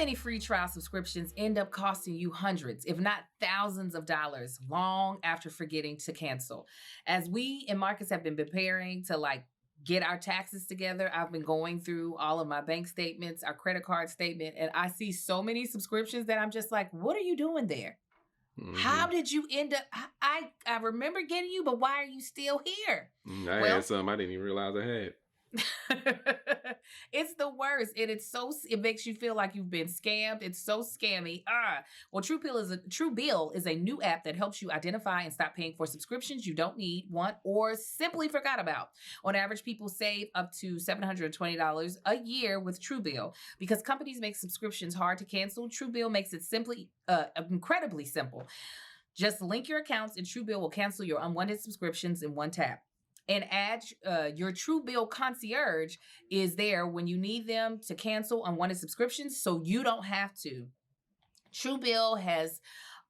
many free trial subscriptions end up costing you hundreds, if not thousands of dollars long after forgetting to cancel. As we and Marcus have been preparing to get our taxes together, I've been going through all of my bank statements, our credit card statement, and I see so many subscriptions that I'm just like, what are you doing there? Mm-hmm. How did you end up? I remember getting you, but why are you still here? I had some I didn't even realize I had. It's the worst, and it makes you feel like you've been scammed. It's so scammy. Well, Truebill is a new app that helps you identify and stop paying for subscriptions you don't need, want, or simply forgot about. On average, people save up to $720 a year with Truebill. Because companies make subscriptions hard to cancel, Truebill makes it incredibly simple. Just link your accounts, and Truebill will cancel your unwanted subscriptions in one tap. And your Truebill concierge is there when you need them to cancel unwanted subscriptions, so you don't have to. Truebill has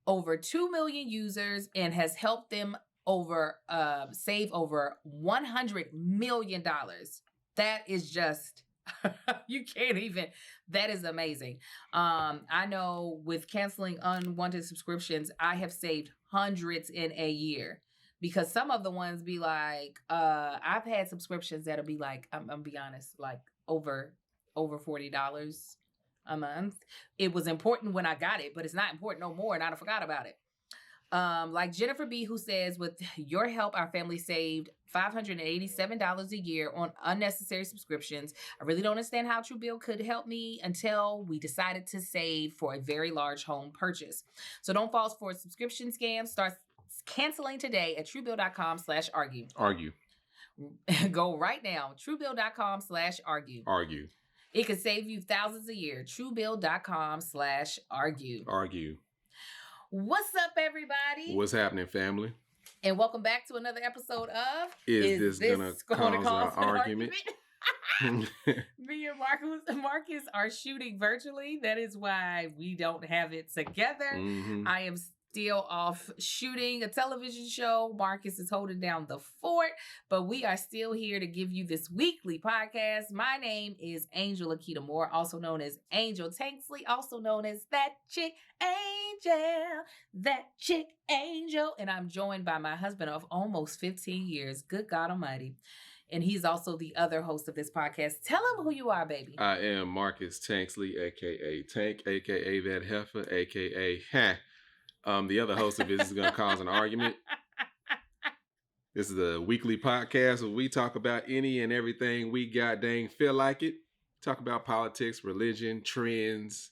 over 2 million users and has helped them save over $100 million. That is just, you can't even, that is amazing. I know with canceling unwanted subscriptions, I have saved hundreds in a year. Because some of the ones be like, I've had subscriptions that'll be like, I'm gonna be honest, like over $40 a month. It was important when I got it, but it's not important no more, and I forgot about it. Like Jennifer B, who says, with your help, our family saved $587 a year on unnecessary subscriptions. I really don't understand how Truebill could help me until we decided to save for a very large home purchase. So don't fall for a subscription scam. Start canceling today at truebill.com/argue. Argue. Go right now. Truebill.com/argue. Argue. It could save you thousands a year. Truebill.com/argue. Argue. What's up, everybody? What's happening, family? And welcome back to another episode of Is this gonna cause an argument? Me and Marcus are shooting virtually. That is why we don't have it together. Mm-hmm. I am still off shooting a television show. Marcus is holding down the fort, but we are still here to give you this weekly podcast. My name is Angel Akita Moore, also known as Angel Tanksley, also known as That Chick Angel, and I'm joined by my husband of almost 15 years. Good God Almighty. And he's also the other host of this podcast. Tell him who you are, baby. I am Marcus Tanksley, a.k.a. Tank, a.k.a. That Heifer, a.k.a. The other host of this is going to cause an argument. This is a weekly podcast where we talk about any and everything we got dang feel like it. Talk about politics, religion, trends,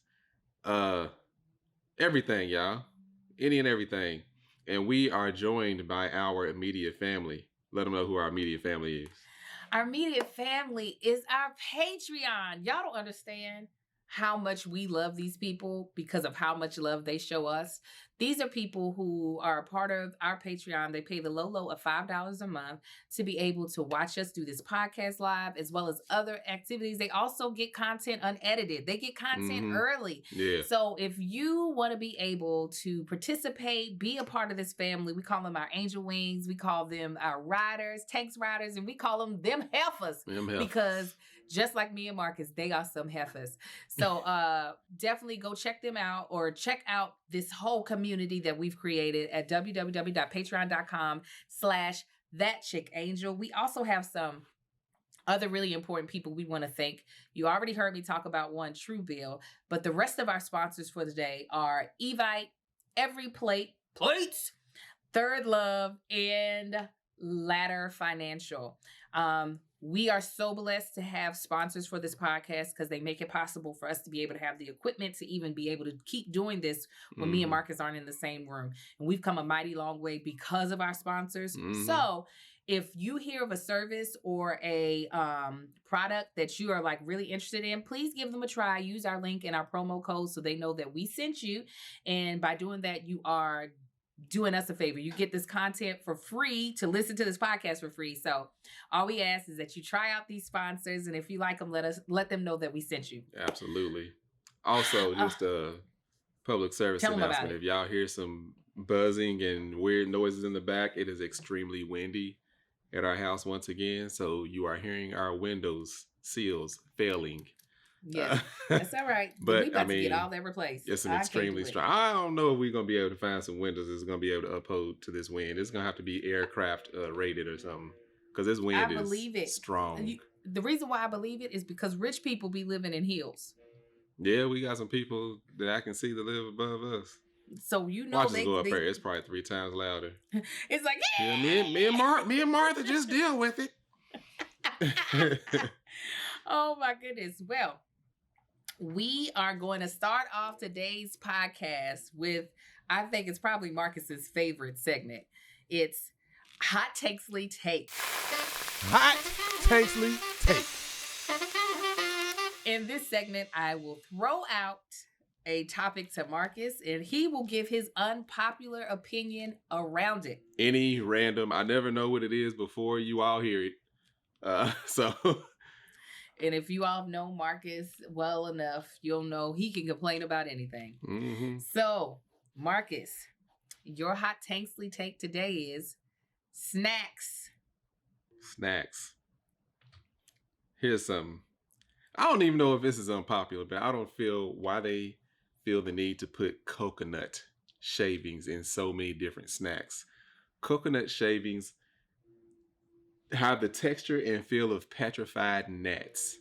everything, y'all. Any and everything. And we are joined by our immediate family. Let them know who our immediate family is. Our immediate family is our Patreon. Y'all don't understand how much we love these people because of how much love they show us. These are people who are a part of our Patreon. They pay the low of $5 a month to be able to watch us do this podcast live, as well as other activities. They also get content unedited. They get content early. Yeah. So if you want to be able to participate, be a part of this family, we call them our angel wings. We call them our riders, Tanks riders, and we call them heifers. Because just like me and Marcus, they are some heifers. So definitely go check them out, or check out this whole community that we've created at www.patreon.com/thatchickangel. We also have some other really important people we want to thank. You already heard me talk about one, Truebill, but the rest of our sponsors for the day are Evite, Every Plates, Third Love, and Ladder Financial. We are so blessed to have sponsors for this podcast because they make it possible for us to be able to have the equipment to even be able to keep doing this when me and Marcus aren't in the same room. And we've come a mighty long way because of our sponsors. So if you hear of a service or a product that you are like really interested in, please give them a try. Use our link and our promo code so they know that we sent you. And by doing that, you are doing us a favor. You get this content for free to listen to this podcast for free. So all we ask is that you try out these sponsors, and if you like them, let them know that we sent you. Absolutely. Also, just a public service announcement. If y'all hear some buzzing and weird noises in the back, it is extremely windy at our house once again. So you are hearing our windows sills failing. Yes, that's all right. But We about to get all that replaced. it's an I can't do extremely it. strong. I don't know if we're gonna be able to find some windows that's gonna be able to uphold to this wind. It's gonna have to be aircraft rated or something, because this wind I believe it. strong. The reason why I believe it is because rich people be living in hills. Yeah, we got some people that I can see that live above us. So you know Watch us go up there. It's probably 3 times louder. It's like, yeah, me and Martha just deal with it. Oh my goodness. Well, we are going to start off today's podcast with, I think it's probably Marcus's favorite segment. It's Hot Tanksley Take. Hot Tanksley Take. In this segment, I will throw out a topic to Marcus, and he will give his unpopular opinion around it. Any random, I never know what it is before you all hear it. And if you all know Marcus well enough, you'll know he can complain about anything. Mm-hmm. So, Marcus, your Hot Tanksley Take today is snacks. Snacks. Here's something. I don't even know if this is unpopular, but I don't feel why they feel the need to put coconut shavings in so many different snacks. Coconut shavings have the texture and feel of petrified gnats.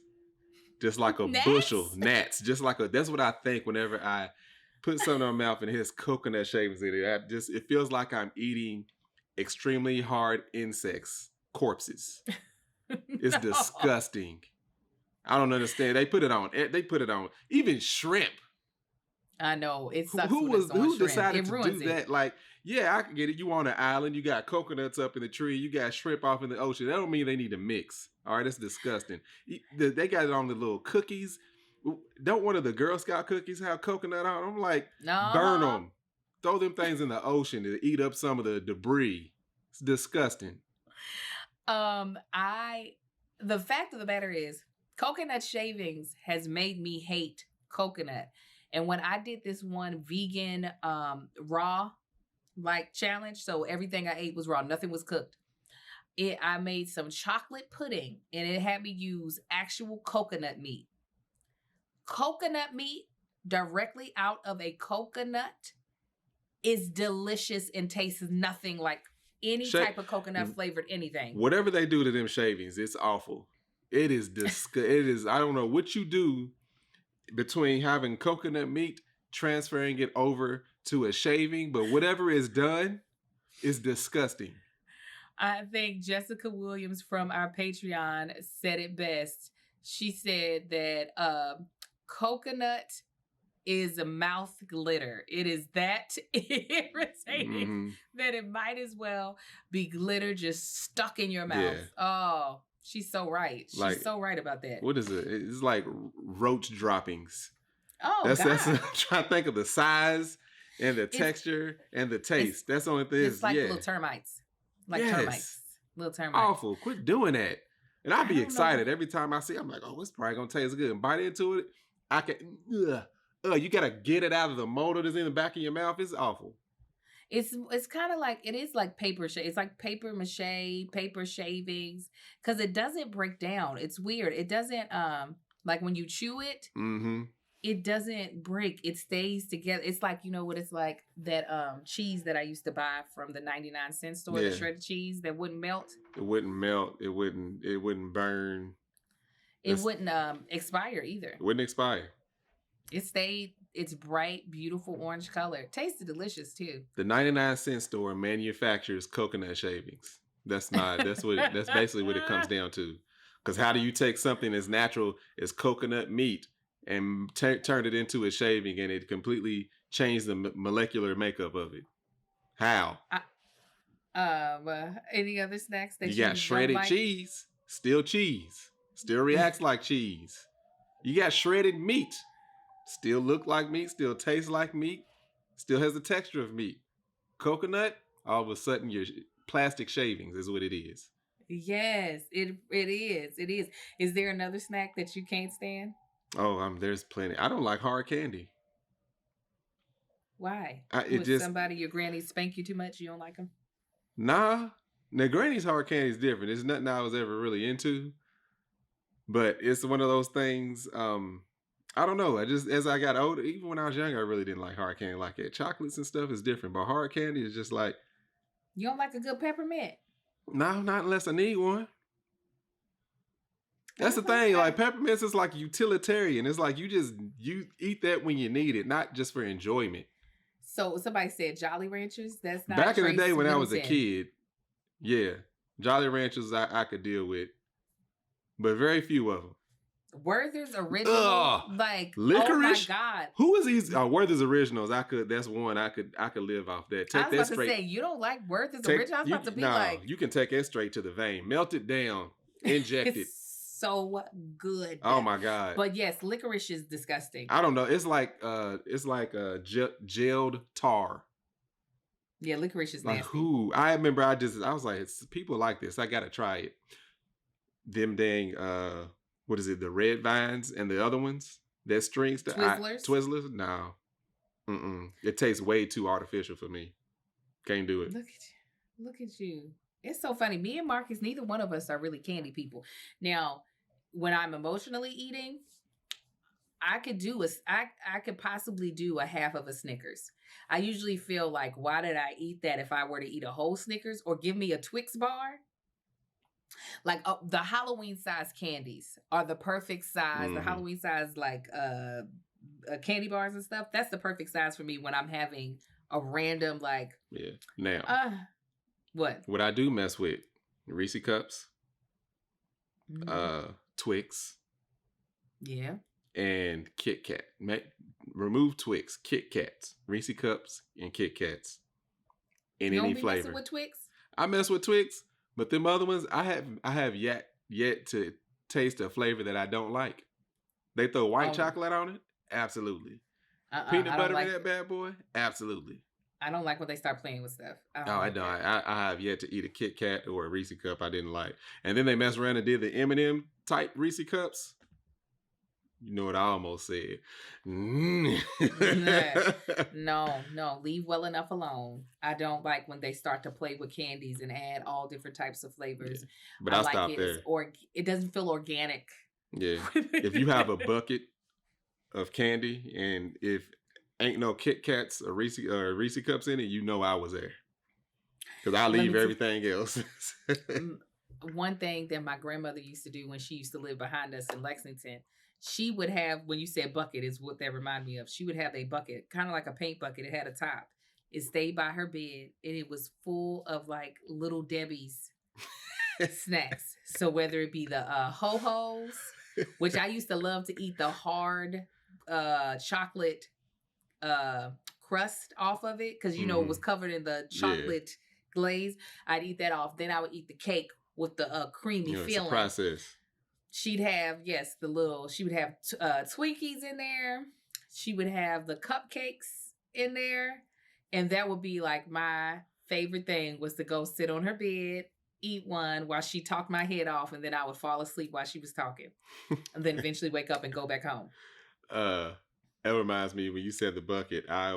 Just like a bushel. Gnats. Just like that's what I think whenever I put something in my mouth and it has coconut shavings in it. It feels like I'm eating extremely hard insects, corpses. It's disgusting. I don't understand. They put it on. Even shrimp. I know. It sucks. Who decided to do that? Like, yeah, I can get it. You on an island, you got coconuts up in the tree, you got shrimp off in the ocean. That don't mean they need to mix. All right, that's disgusting. They got it on the little cookies. Don't one of the Girl Scout cookies have coconut on? I'm like, burn them. Throw them things in the ocean to eat up some of the debris. It's disgusting. The fact of the matter is, coconut shavings has made me hate coconut. And when I did this one vegan raw challenge, so everything I ate was raw, nothing was cooked. I made some chocolate pudding and it had me use actual coconut meat. Coconut meat directly out of a coconut is delicious and tastes nothing like any type of coconut flavored anything. Whatever they do to them shavings, it's awful. It is disgusting. I don't know what you do between having coconut meat, transferring it over to a shaving, but whatever is done is disgusting. I think Jessica Williams from our Patreon said it best. She said that coconut is a mouth glitter. It is that irritating that it might as well be glitter just stuck in your mouth. Yeah. Oh, she's so right. She's so right about that. What is it? It's like roach droppings. Oh, that's I'm trying to think of the size and the texture and the taste. That's the only thing. It's like little termites. Termites. Little termites. Awful. Quit doing that. And I'd be excited every time I see it. I'm like, oh, it's probably going to taste good. And bite into it. I can, you got to get it out of the motor that's in the back of your mouth. It's awful. It's kind of like, it is like paper. It's like paper mache, paper shavings. Because it doesn't break down. It's weird. It doesn't, like when you chew it, it doesn't break. It stays together. It's like, you know what it's like, that cheese that I used to buy from the 99-cent store, the shredded cheese that wouldn't melt. It wouldn't melt. It wouldn't burn. It wouldn't expire either. It wouldn't expire. It stayed its bright, beautiful orange color. It tasted delicious too. The 99-cent store manufactures coconut shavings. That's basically what it comes down to. Because how do you take something as natural as coconut meat and turn it into a shaving and it completely changed the molecular makeup of it? How? Any other snacks that you got? Shredded cheese, still reacts like cheese. You got shredded meat, still look like meat, still tastes like meat, still has the texture of meat. Coconut, all of a sudden your plastic shavings is what it is. Yes, it is. It is. Is there another snack that you can't stand? Oh, there's plenty. I don't like hard candy. Why? Somebody, your granny spank you too much? You don't like them? Nah. Now, granny's hard candy is different. It's nothing I was ever really into. But it's one of those things, I don't know. I just, as I got older, even when I was younger, I really didn't like hard candy like that. Chocolates and stuff is different, but hard candy is just like, You don't like a good peppermint? no, not unless I need one. That's the Okay. thing. Like peppermints is like utilitarian. It's like you eat that when you need it, not just for enjoyment. So somebody said Jolly Ranchers. That's not Back in the Trace day when I was a Middleton. kid, yeah, Jolly Ranchers I could deal with, but very few of them. Werther's Original, Ugh. like Licorice? Oh my God! Who is these? Werther's Originals. That's one I could live off that. I Take was that about straight. to say you don't like Werther's Original. I was about to be like, you can take it straight to the vein, melt it down, inject it. it's so good. Oh my God! But yes, licorice is disgusting. I don't know. It's like gelled tar. Yeah, licorice is Like nasty. who? I remember I was like, people like this. I gotta try it. Them dang what is it? The red vines and the other ones that strings the Twizzlers. Twizzlers. No, it tastes way too artificial for me. Can't do it. Look at you. It's so funny. Me and Marcus, neither one of us are really candy people. Now, when I'm emotionally eating, I could possibly do a half of a Snickers. I usually feel like, why did I eat that if I were to eat a whole Snickers, or give me a Twix bar? Like the Halloween size candies are the perfect size. Mhm. The Halloween size, like candy bars and stuff. That's the perfect size for me when I'm having a random like. Yeah. Now, what I do mess with Reese cups, Mhm. Twix, Yeah. and Kit Kat. Remove Twix, Kit Kats, Reese cups, and Kit Kats in You any don't be messing flavor. with Twix? I mess with Twix, but them other ones, I have yet to taste a flavor that I don't like. They throw white chocolate on it, absolutely. Peanut butter in that bad boy, absolutely. I don't like when they start playing with stuff. I don't. I have yet to eat a Kit Kat or a Reese cup I didn't like. And then they messed around and did the M&M type Reese cups. You know what I almost said. No, leave well enough alone. I don't like when they start to play with candies and add all different types of flavors. Yeah, but I like stop it there. It doesn't feel organic. Yeah. If you have a bucket of candy and if ain't no Kit Kats or Reese cups in it, you know I was there. Because I leave everything else. One thing that my grandmother used to do when she used to live behind us in Lexington, she would have, when you said bucket is what that reminded me of, she would have a bucket, kind of like a paint bucket. It had a top. It stayed by her bed and it was full of like Little Debbie's snacks. So whether it be the ho-hos, which I used to love to eat the hard chocolate crust off of it, because it was covered in the chocolate glaze. I'd eat that off. Then I would eat the cake with the creamy feeling. It's a process. She'd have, she would have Twinkies in there. She would have the cupcakes in there. And that would be like my favorite thing, was to go sit on her bed, eat one while she talked my head off. And then I would fall asleep while she was talking. And then eventually wake up and go back home. That reminds me, when you said the bucket, I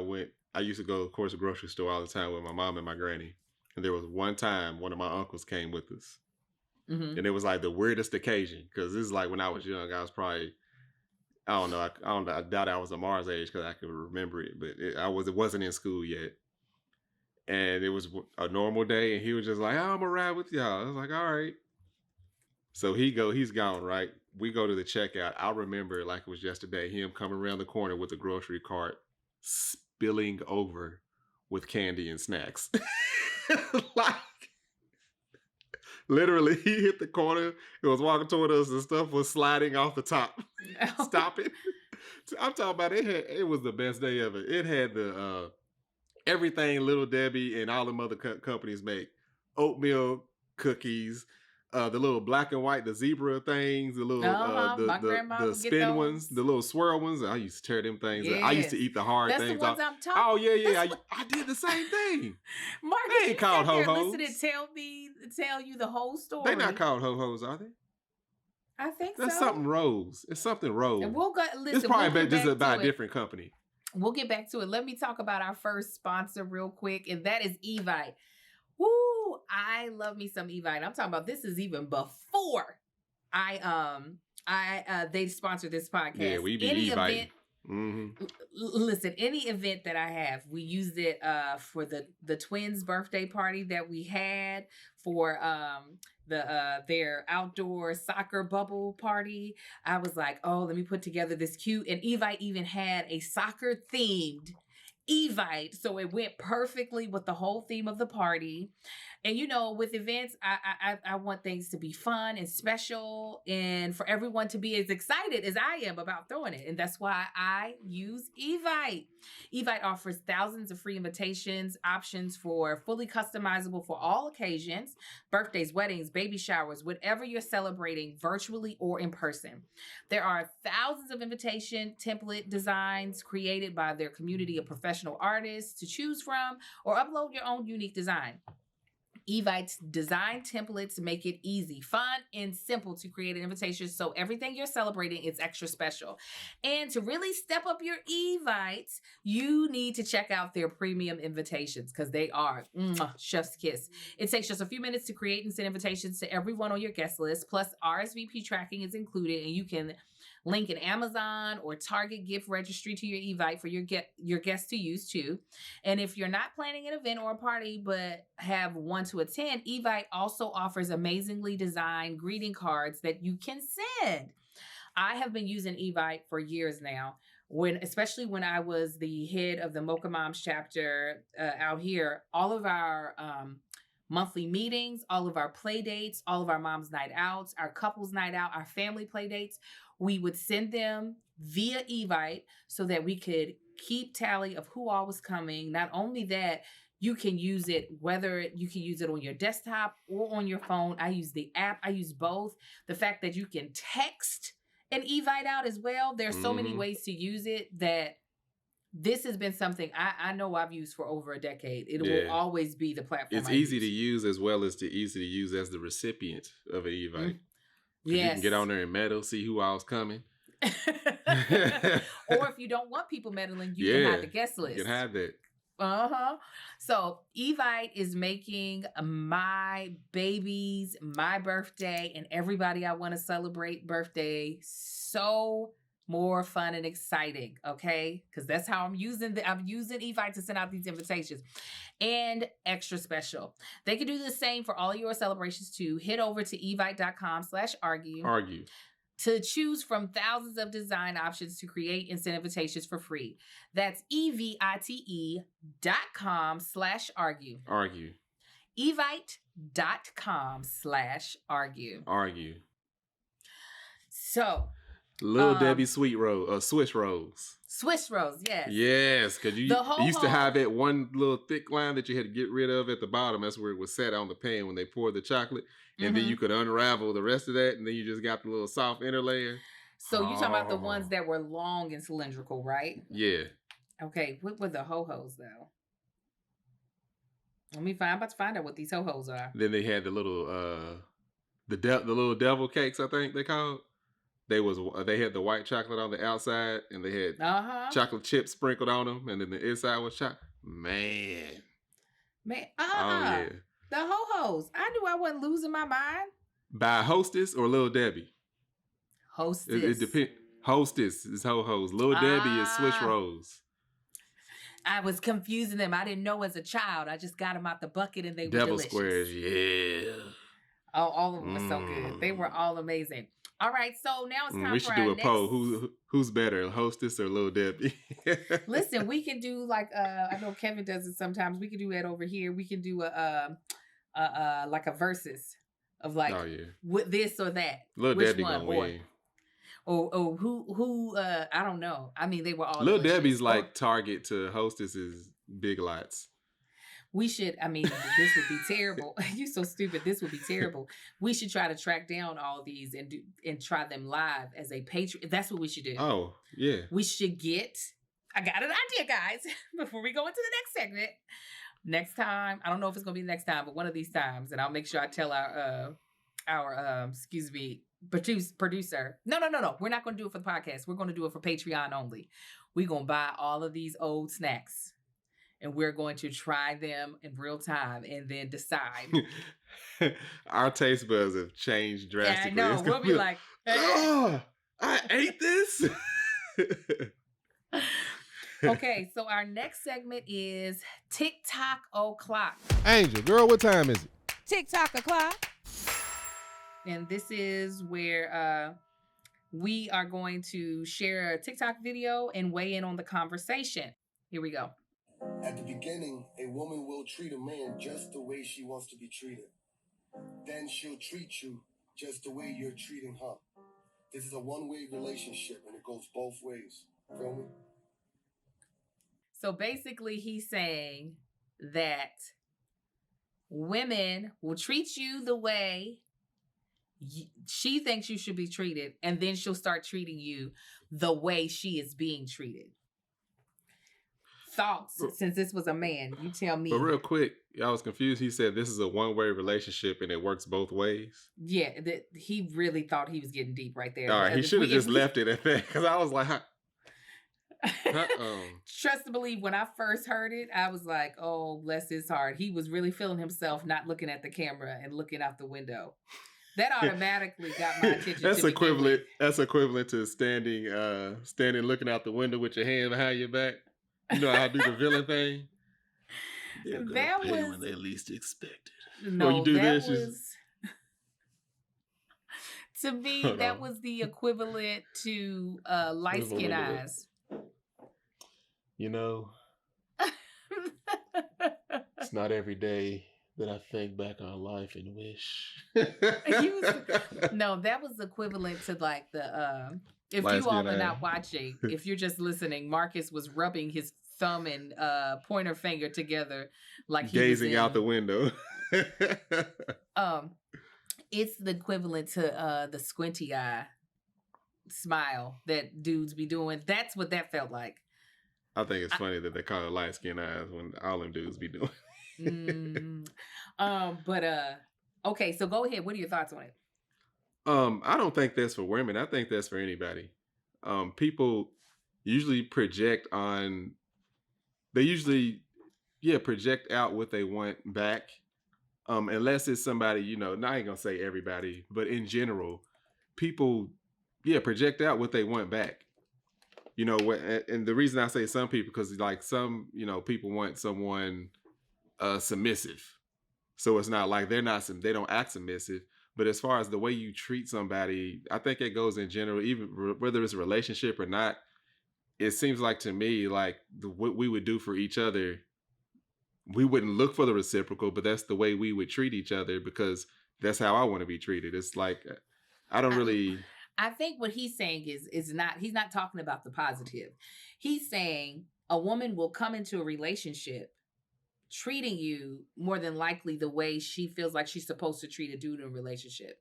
used to go, of course, to the grocery store all the time with my mom and my granny. And there was one time one of my uncles came with us. Mm-hmm. And it was like the weirdest occasion, because this is like when I was young. I was probably, I don't know. I doubt I was a Mars age because I could remember it, but it wasn't in school yet. And it was a normal day, and he was just like, "I'm gonna ride with y'all." I was like, "All right." So he's gone, right? We go to the checkout. I remember it like it was yesterday. Him coming around the corner with a grocery cart, spilling over with candy and snacks. Like, literally, he hit the corner. It was walking toward us, and stuff was sliding off the top. Stop it! I'm talking about it. It was the best day ever. It had the everything Little Debbie and all the other companies make: oatmeal cookies, the little black and white, the zebra things, the little the spin ones, the little swirl ones. I used to tear them things up. I used to eat the hard things. That's the ones I'm talking. Oh yeah. I did the same thing. Mark, they ain't called ho-hos. Listen and tell you the whole story. They're not called ho-hos, are they? I think that's so. Something Rose. It's something Rose. And we'll go. Listen, it's probably just about a different company. We'll get back to it. Let me talk about our first sponsor real quick, and that is Evite. Woo! I love me some Evite. I'm talking about, this is even before I They sponsor this podcast. Yeah, we be Any inviting. event. Mm-hmm. Listen, any event that I have, we used it for the twins' birthday party that we had, for their outdoor soccer bubble party. I was like, oh, let me put together this cute, and Evite even had a soccer themed Evite, so it went perfectly with the whole theme of the party. And with events, I want things to be fun and special, and for everyone to be as excited as I am about throwing it. And that's why I use Evite. Evite offers thousands of free invitations, options for fully customizable for all occasions: birthdays, weddings, baby showers, whatever you're celebrating, virtually or in person. There are thousands of invitation template designs created by their community of professional artists to choose from, or upload your own unique design. Evite's design templates make it easy, fun, and simple to create an invitation, so everything you're celebrating is extra special. And to really step up your Evites, you need to check out their premium invitations, because they are chef's kiss. It takes just a few minutes to create and send invitations to everyone on your guest list. Plus, RSVP tracking is included, and you can link an Amazon or Target gift registry to your Evite for your guests to use too. And if you're not planning an event or a party but have one to attend, Evite also offers amazingly designed greeting cards that you can send. I have been using Evite for years now. Especially when I was the head of the Mocha Moms chapter out here, all of our monthly meetings, all of our play dates, all of our moms' night outs, our couples' night out, our family play dates, we would send them via Evite so that we could keep tally of who all was coming. Not only that, you can use it, whether you can use it on your desktop or on your phone. I use the app. I use both. The fact that you can text an Evite out as well. There's so many ways to use it that this has been something I know I've used for over a decade. It will always be the platform. It's easy to use as well as easy to use as the recipient of an Evite. Yes. You can get on there and meddle, see who all's coming. Or if you don't want people meddling, you can hide the guest list. You can hide that. So Evite is making my babies, my birthday, and everybody I want to celebrate birthday so more fun and exciting, okay? Because that's how I'm using Evite to send out these invitations. And extra special. They can do the same for all your celebrations too. Head over to evite.com/argue. To choose from thousands of design options to create and send invitations for free. That's evite.com/argue. Argue. evite.com/argue. Argue. So, Little Debbie Swiss rolls. Swiss rolls, yes. Yes, because you used to have that one little thick line that you had to get rid of at the bottom. That's where it was set on the pan when they poured the chocolate. And then you could unravel the rest of that, and then you just got the little soft inner layer. So you're talking about the ones that were long and cylindrical, right? Yeah. Okay, what were the ho-hos, though? I'm about to find out what these ho-hos are. Then they had the little, the little devil cakes, I think they called. They had the white chocolate on the outside, and they had chocolate chips sprinkled on them, and then the inside was chocolate. Man. Oh yeah. The ho-hos. I knew I wasn't losing my mind. By Hostess or Little Debbie? Hostess. It depends. Hostess is ho-hos. Little Debbie is Swiss rolls. I was confusing them. I didn't know as a child. I just got them out the bucket and they were Devil delicious. squares, yeah. Oh, all of them were so good. They were all amazing. All right, so now it's time we for should do a poll. Who's better, Hostess or Little Debbie? Listen, we can do like I know Kevin does it sometimes. We can do that over here. We can do like a versus of like with this or that. Little Debbie gonna win. Or who I don't know. I mean, they were all Little Debbie's like Target to Hostess's Big Lots. We should, I mean, this would be terrible. You're so stupid. This would be terrible. We should try to track down all these and try them live as a Patreon. That's what we should do. Oh, yeah. We should I got an idea, guys, before we go into the next segment. Next time, I don't know if it's going to be next time, but one of these times, and I'll make sure I tell our producer. No. We're not going to do it for the podcast. We're going to do it for Patreon only. We're going to buy all of these old snacks. and we're going to try them in real time and then decide. Our taste buds have changed drastically. Yeah, I know. We'll be like, oh, I ate this. Okay, so our next segment is TikTok o'clock. Angel, girl, what time is it? TikTok o'clock. And this is where we are going to share a TikTok video and weigh in on the conversation. Here we go. At the beginning, a woman will treat a man just the way she wants to be treated. Then she'll treat you just the way you're treating her. This is a one-way relationship, and it goes both ways. Feel me? So basically, he's saying that women will treat you the way she thinks you should be treated, and then she'll start treating you the way she is being treated. Thoughts, since this was a man, you tell me. But real quick, I was confused. He said this is a one-way relationship and it works both ways. Yeah, he really thought he was getting deep right there. All right, he should have just left it at that, because I was like, Trust to believe, when I first heard it, I was like, oh, bless his heart. He was really feeling himself, not looking at the camera and looking out the window. That automatically got my attention. That's equivalent to standing looking out the window with your hand behind your back. You know how I do the villain thing? They're gonna pay when they least expect it. No, you do that was... To me, that was the equivalent to light skin eyes. You know, it's not every day that I think back on life and wish. No, that was equivalent to like the if you all are not watching, if you're just listening, Marcus was rubbing his thumb and pointer finger together like he gazing out the window. It's the equivalent to the squinty eye smile that dudes be doing. That's what that felt like. I think it's funny that they call it light skin eyes when all them dudes be doing. Okay, so go ahead. What are your thoughts on it? I don't think that's for women. I think that's for anybody. People usually project out what they want back. Unless it's somebody, you know, I ain't gonna say everybody, but in general, people, project out what they want back. You know, and the reason I say some people, because like some, people want someone submissive. So it's not like they don't act submissive. But as far as the way you treat somebody, I think it goes in general, even whether it's a relationship or not. It seems like to me, like what we would do for each other, we wouldn't look for the reciprocal, but that's the way we would treat each other, because that's how I want to be treated. It's like, I think what he's saying is he's not talking about the positive. He's saying a woman will come into a relationship treating you more than likely the way she feels like she's supposed to treat a dude in a relationship.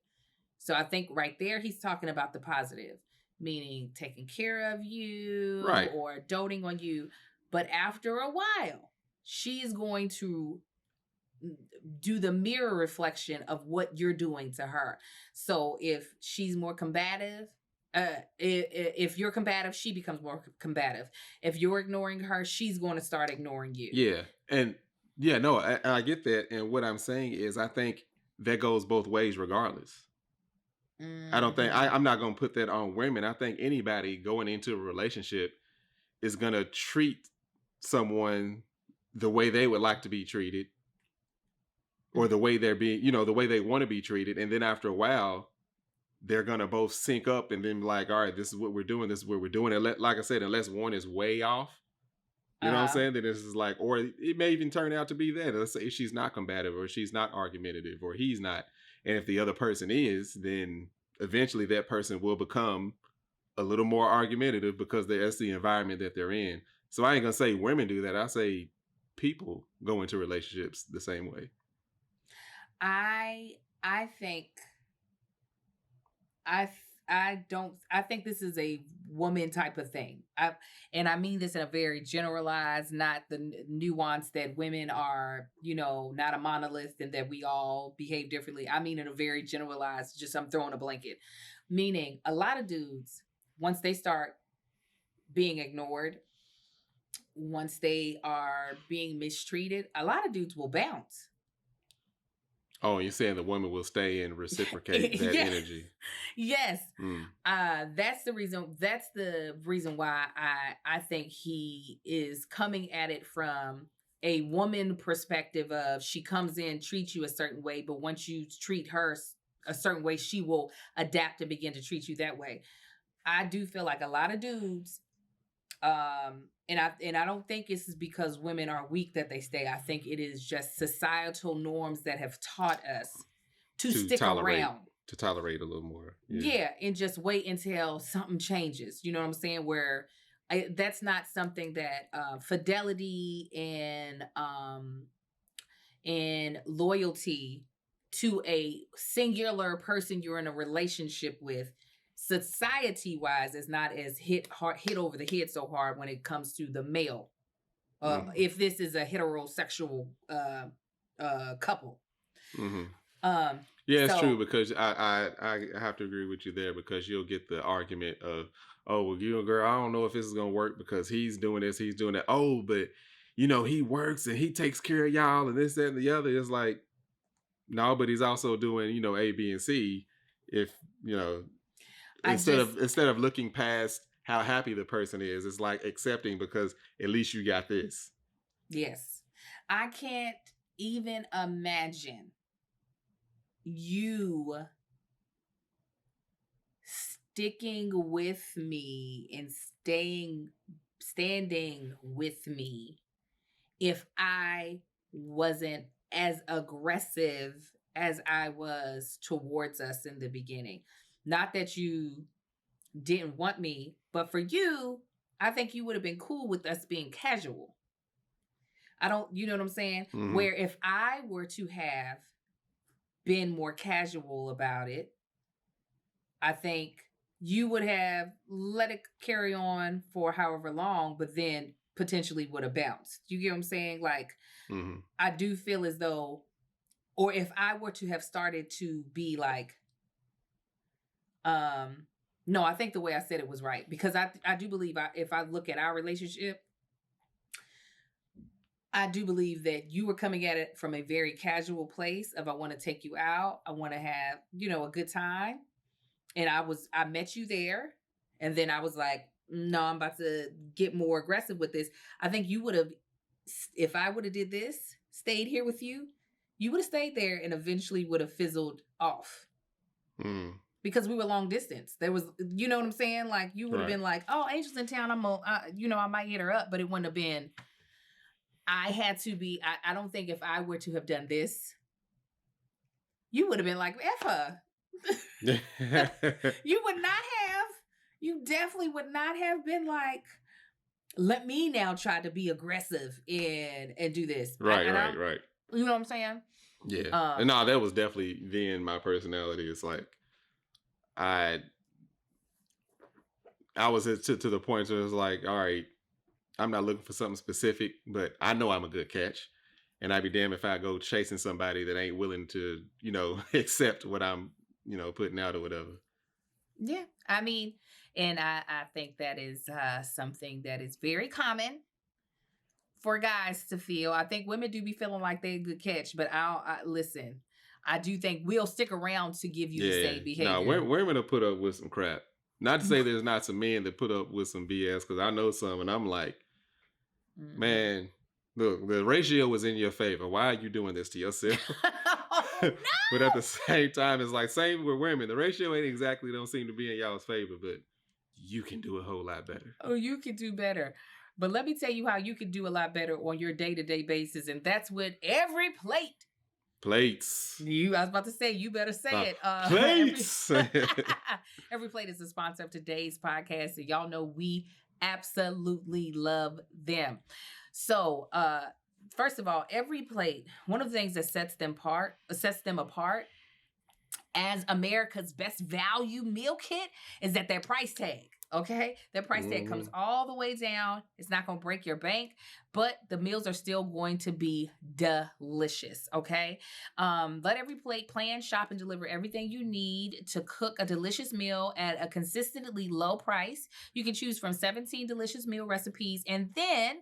So I think right there, he's talking about the positive, meaning taking care of you, right, or doting on you. But after a while, she is going to do the mirror reflection of what you're doing to her. So if she's more combative, if you're combative, she becomes more combative. If you're ignoring her, she's going to start ignoring you. Yeah. And I get that. And what I'm saying is, I think that goes both ways regardless. I don't think, I'm not going to put that on women. I think anybody going into a relationship is going to treat someone the way they would like to be treated, or the way they're being, the way they want to be treated. And then after a while, they're going to both sync up and then be like, all right, this is what we're doing. This is what we're doing. And like I said, unless one is way off, you know what I'm saying? Then this is like, or it may even turn out to be that. Let's say she's not combative, or she's not argumentative, or he's not. And if the other person is, then eventually that person will become a little more argumentative, because that's the environment that they're in. So I ain't going to say women do that. I say people go into relationships the same way. I think this is a woman type of thing. And I mean this in a very generalized, not the nuance that women are, not a monolith and that we all behave differently. I mean in a very generalized, just I'm throwing a blanket. Meaning a lot of dudes, once they start being ignored, once they are being mistreated, a lot of dudes will bounce. Oh, you're saying the woman will stay and reciprocate that Yes. energy. Yes. Mm. That's the reason. That's the reason why I think he is coming at it from a woman perspective of she comes in, treats you a certain way, but once you treat her a certain way, she will adapt and begin to treat you that way. I do feel like a lot of dudes, and I don't think it's because women are weak that they stay. I think it is just societal norms that have taught us to stick around. To tolerate a little more. Yeah, and just wait until something changes. You know what I'm saying? Where that's not something that fidelity and loyalty to a singular person you're in a relationship with, society wise, is not as hit over the head so hard when it comes to the male. If this is a heterosexual couple. Mm-hmm. Yeah, it's true, because I have to agree with you there, because you'll get the argument of, oh, well, you and girl, I don't know if this is gonna work because he's doing this, he's doing that. Oh, but you know, he works and he takes care of y'all and this, that, and the other. It's like, no, but he's also doing, you know, A, B, and C. If, you know, instead of looking past how happy the person is, it's like accepting, because at least you got this. Yes. I can't even imagine you sticking with me and standing with me if I wasn't as aggressive as I was towards us in the beginning. Not that you didn't want me, but for you, I think you would have been cool with us being casual. You know what I'm saying? Mm-hmm. Where if I were to have been more casual about it, I think you would have let it carry on for however long, but then potentially would have bounced. You get what I'm saying? Like, mm-hmm. I do feel as though, or if I were to have started to be like, no, I think the way I said it was right, because I do believe if I look at our relationship, I do believe that you were coming at it from a very casual place of, I want to take you out. I want to have, you know, a good time. And I met you there. And then I was like, no, I'm about to get more aggressive with this. I think you would have, if I would have did this, stayed here with you, you would have stayed there and eventually would have fizzled off. Mm. Because we were long distance. There was, you know what I'm saying? Like, you would have been like, oh, Angel's in town. I might hit her up, but it wouldn't have been, I had to be, I don't think if I were to have done this, you would have been like, F her. You definitely would not have been like, let me now try to be aggressive and do this. Right. You know what I'm saying? Yeah. And no, that was definitely then my personality. It's like, I was to the point where it was like, all right, I'm not looking for something specific, but I know I'm a good catch. And I'd be damned if I go chasing somebody that ain't willing to, you know, accept what I'm, you know, putting out or whatever. Yeah. I mean, and I think that is something that is very common for guys to feel. I think women do be feeling like they're a good catch, but listen, I do think we'll stick around to give you the same behavior. No, women will put up with some crap. Not to say there's not some men that put up with some BS, because I know some, and I'm like, man, look, the ratio was in your favor. Why are you doing this to yourself? No! But at the same time, it's like, same with women. The ratio don't seem to be in y'all's favor, but you can do a whole lot better. Oh, you can do better. But let me tell you how you can do a lot better on your day-to-day basis, and that's with every plate. Plates. I was about to say, you better say it. Plates. Every Plate is the sponsor of today's podcast, and y'all know we absolutely love them. So, first of all, Every Plate, one of the things that sets them apart as America's best value meal kit is that their price tag. Okay. That price tag comes all the way down. It's not going to break your bank, but the meals are still going to be delicious. Okay. Let Every Plate plan, shop, and deliver everything you need to cook a delicious meal at a consistently low price. You can choose from 17 delicious meal recipes, and then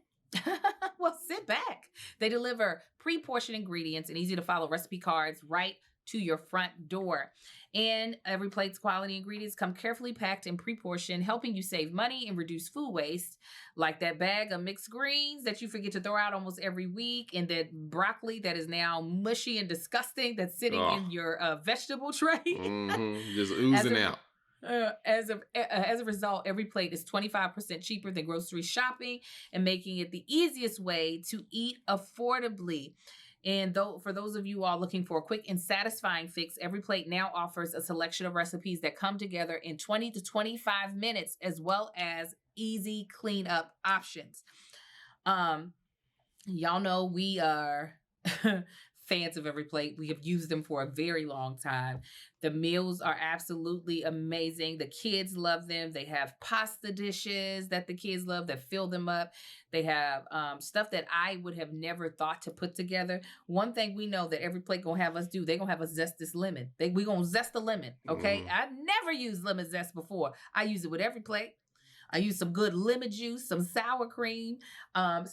well, sit back. They deliver pre-portioned ingredients and easy to follow recipe cards right to your front door. And Every Plate's quality ingredients come carefully packed and pre-portioned, helping you save money and reduce food waste, like that bag of mixed greens that you forget to throw out almost every week, and that broccoli that is now mushy and disgusting that's sitting in your vegetable tray. Just oozing out. As a result, Every Plate is 25% cheaper than grocery shopping and making it the easiest way to eat affordably. And for those of you all looking for a quick and satisfying fix, Every Plate now offers a selection of recipes that come together in 20 to 25 minutes, as well as easy cleanup options. Y'all know we are fans of Every Plate. We have used them for a very long time. The meals are absolutely amazing. The kids love them. They have pasta dishes that the kids love that fill them up. They have stuff that I would have never thought to put together. One thing we know that Every Plate gonna have us do, they gonna have us zest this lemon. We gonna zest the lemon, okay? I never used lemon zest before. I use it with Every Plate. I use some good lemon juice, some sour cream.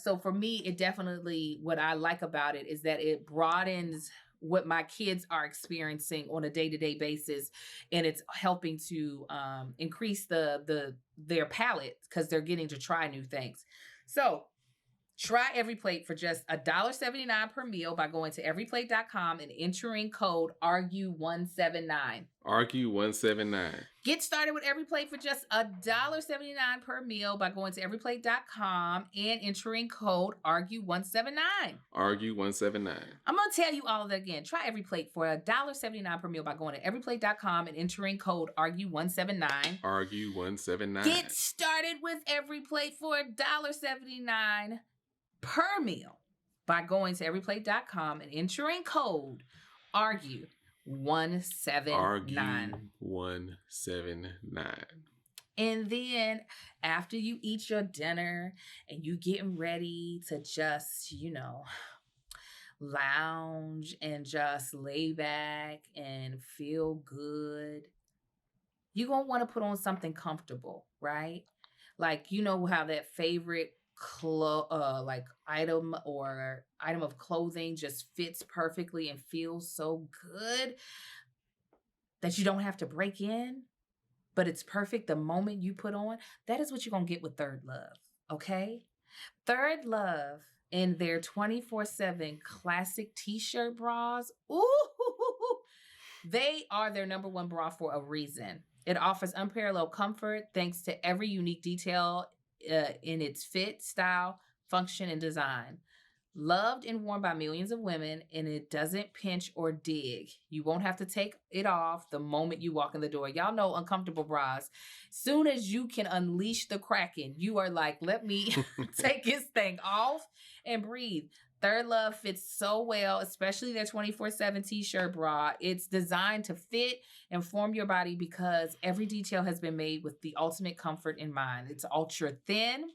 So for me, it definitely, what I like about it is that it broadens what my kids are experiencing on a day-to-day basis, and it's helping to increase their palate because they're getting to try new things. So try Every Plate for just $1.79 per meal by going to everyplate.com and entering code ARGUE179. ARGUE179. Get started with Every Plate for just $1.79 per meal by going to everyplate.com and entering code ARGUE179. ARGUE179. I'm going to tell you all of that again. Try Every Plate for $1.79 per meal by going to everyplate.com and entering code ARGUE179. ARGUE179. Get started with Every Plate for $1.79 per meal by going to everyplate.com and entering code ARGUE179. ARGUE179. And then after you eat your dinner and you getting ready to just, lounge and just lay back and feel good, you're going to want to put on something comfortable, right? Like, how that favorite item of clothing just fits perfectly and feels so good that you don't have to break in, but it's perfect the moment you put on. That is what you're going to get with Third Love, okay? Third Love in their 24/7 classic t-shirt bras. Ooh, they are their number one bra for a reason. It offers unparalleled comfort thanks to every unique detail in its fit, style, function, and design. Loved and worn by millions of women, and it doesn't pinch or dig. You won't have to take it off the moment you walk in the door. Y'all know uncomfortable bras. Soon as you can unleash the Kraken, you are like, let me take this thing off and breathe. Third Love fits so well, especially their 24/7 t-shirt bra. It's designed to fit and form your body because every detail has been made with the ultimate comfort in mind. It's ultra thin,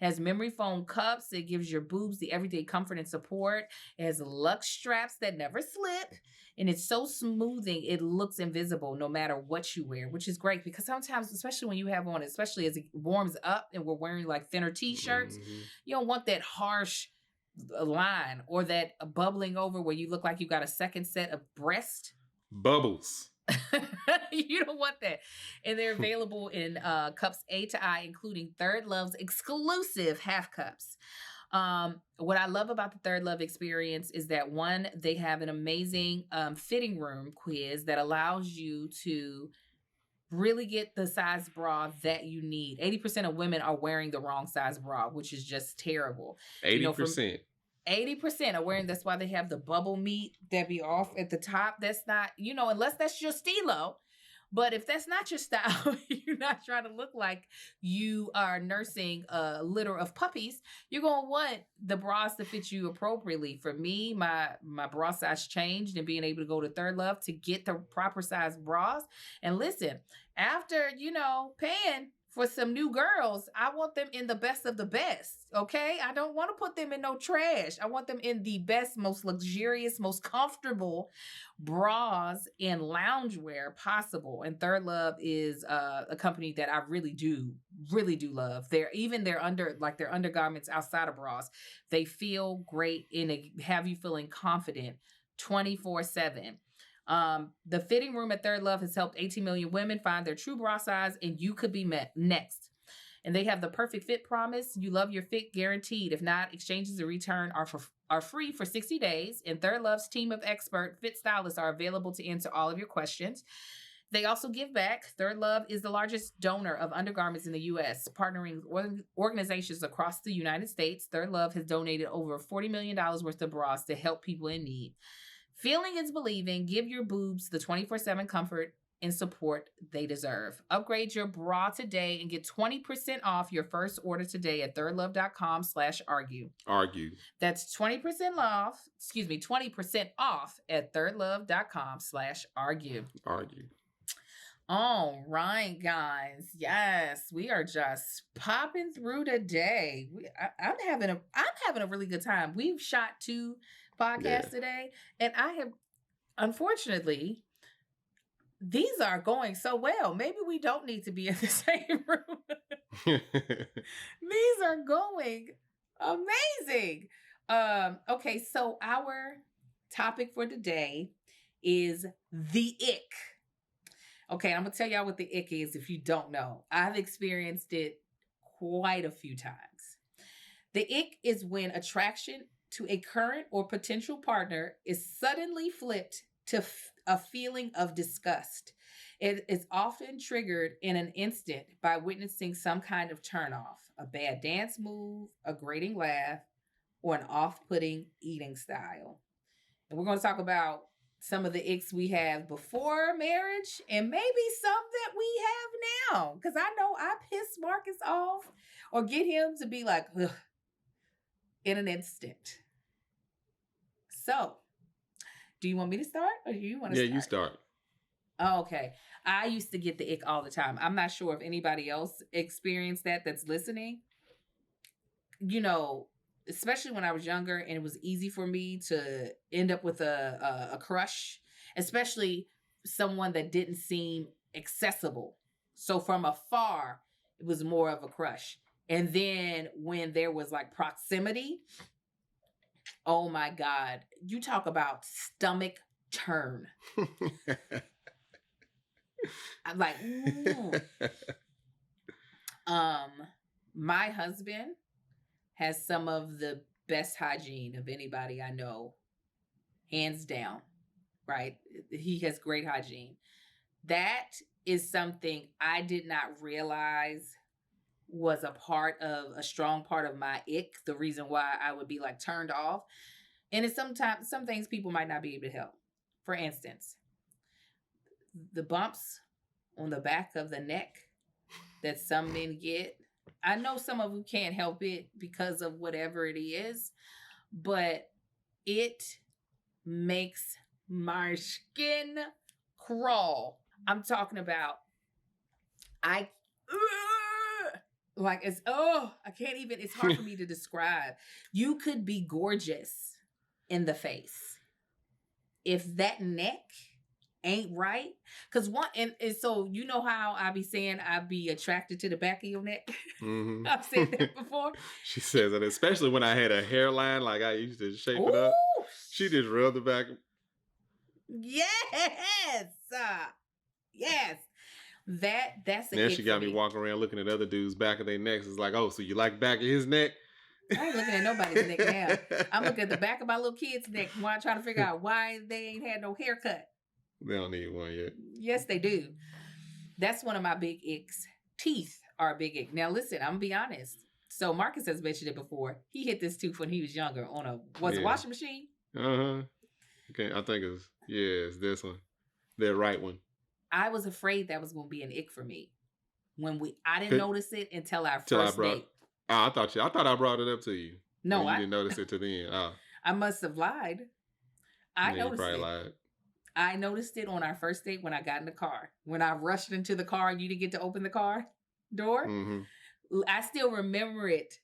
it has memory foam cups. It gives your boobs the everyday comfort and support. It has luxe straps that never slip. And it's so smoothing, it looks invisible no matter what you wear, which is great because sometimes, especially when you have on, especially as it warms up and we're wearing like thinner t-shirts, you don't want that harsh line or that bubbling over where you look like you got a second set of breast. Bubbles. You don't want that. And they're available in cups A to I, including Third Love's exclusive half cups. What I love about the Third Love experience is that, one, they have an amazing fitting room quiz that allows you to really get the size bra that you need. 80% of women are wearing the wrong size bra, which is just terrible. 80%. 80% are wearing, that's why they have the bubble meat that be off at the top. That's not, unless that's your stilo. But if that's not your style, you're not trying to look like you are nursing a litter of puppies, you're going to want the bras to fit you appropriately. For me, my bra size changed, and being able to go to Third Love to get the proper size bras. And listen, after, paying for some new girls, I want them in the best of the best. Okay. I don't want to put them in no trash. I want them in the best, most luxurious, most comfortable bras and loungewear possible. And Third Love is a company that I really do love. Their undergarments outside of bras, they feel great and they have you feeling confident 24/7. The fitting room at Third Love has helped 18 million women find their true bra size, and you could be met next. And they have the perfect fit promise. You love your fit guaranteed. If not, exchanges and return are free for 60 days. And Third Love's team of expert fit stylists are available to answer all of your questions. They also give back. Third Love is the largest donor of undergarments in the U.S., partnering with organizations across the United States. Third Love has donated over $40 million worth of bras to help people in need. Feeling is believing. Give your boobs the 24/7 comfort and support they deserve. Upgrade your bra today and get 20% off your first order today at thirdlove.com/argue. Argue. That's 20% off. 20% off at thirdlove.com/argue. Argue. All right, guys. Yes, we are just popping through today. I'm having a really good time. We've shot 2 podcasts today, and I have, unfortunately, these are going so well. Maybe we don't need to be in the same room. These are going amazing. Okay, so our topic for today is the ick. Okay, I'm going to tell y'all what the ick is if you don't know. I've experienced it quite a few times. The ick is when attraction to a current or potential partner is suddenly flipped to a feeling of disgust. It is often triggered in an instant by witnessing some kind of turnoff, a bad dance move, a grating laugh, or an off-putting eating style. And we're going to talk about some of the icks we have before marriage and maybe some that we have now. Because I know I piss Marcus off or get him to be like, ugh, in an instant. So, do you want me to start or do you want to start? Yeah, you start. Oh, okay. I used to get the ick all the time. I'm not sure if anybody else experienced that's listening. You know, especially when I was younger and it was easy for me to end up with a crush, especially someone that didn't seem accessible. So from afar, it was more of a crush. And then when there was like proximity, oh my God, you talk about stomach turn. I'm like, my husband has some of the best hygiene of anybody I know, hands down, right? He has great hygiene. That is something I did not realize was a strong part of my ick, the reason why I would be like turned off. And it's sometimes some things people might not be able to help. For instance, the bumps on the back of the neck that some men get. I know some of them can't help it because of whatever it is, but it makes my skin crawl. I'm talking about, I can't even, it's hard for me to describe. You could be gorgeous in the face. If that neck ain't right, because and so you know how I be saying I be attracted to the back of your neck. Mm-hmm. I've said that before. She says that, especially when I had a hairline, like I used to shape it up. She just rubbed the back. Yes, yes. That's Then she got me walking around looking at other dudes' back of their necks. It's like, oh, so you like back of his neck? I ain't looking at nobody's neck now. I'm looking at the back of my little kid's neck while I'm trying to figure out why they ain't had no haircut. They don't need one yet. Yes, they do. That's one of my big icks. Teeth are a big ick. Now, listen, I'm going to be honest. So, Marcus has mentioned it before. He hit this tooth when he was younger on a washing machine? Uh-huh. Okay, I think it's this one. The right one. I was afraid that was going to be an ick for me. I didn't notice it until our first date. I thought I brought it up to you. No, you didn't notice it till then. Oh. I must have lied. I noticed you probably it. Lied. I noticed it on our first date when I got in the car. When I rushed into the car and you didn't get to open the car. door. Mm-hmm. I still remember it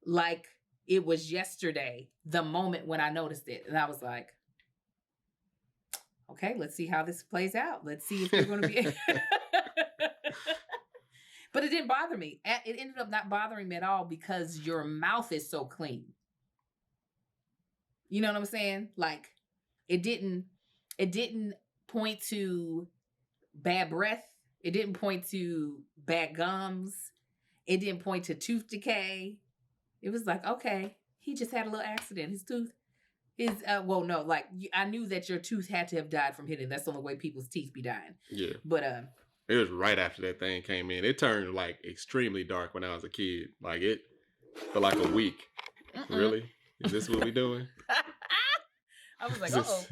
like it was yesterday, the moment when I noticed it. And I was like, okay, let's see how this plays out. Let's see if you're going to be... But it didn't bother me. It ended up not bothering me at all because your mouth is so clean. You know what I'm saying? Like, it didn't point to bad breath. It didn't point to bad gums. It didn't point to tooth decay. It was like, okay, he just had a little accident. His tooth is, well, no, like, I knew that your tooth had to have died from hitting. That's the only way people's teeth be dying. Yeah. But, it was right after that thing came in. It turned like extremely dark when I was a kid. Like it for like a week. Really? Is this what we doing? I was like, oh.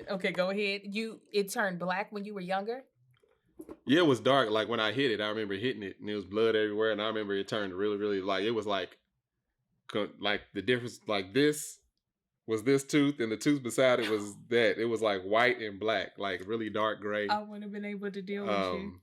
Okay, go ahead. It turned black when you were younger? Yeah, it was dark. Like when I hit it, I remember hitting it and there was blood everywhere. And I remember it turned really, really like, it was like the difference, like this was this tooth and the tooth beside it was that. It was like white and black, like really dark gray. I wouldn't have been able to deal with you.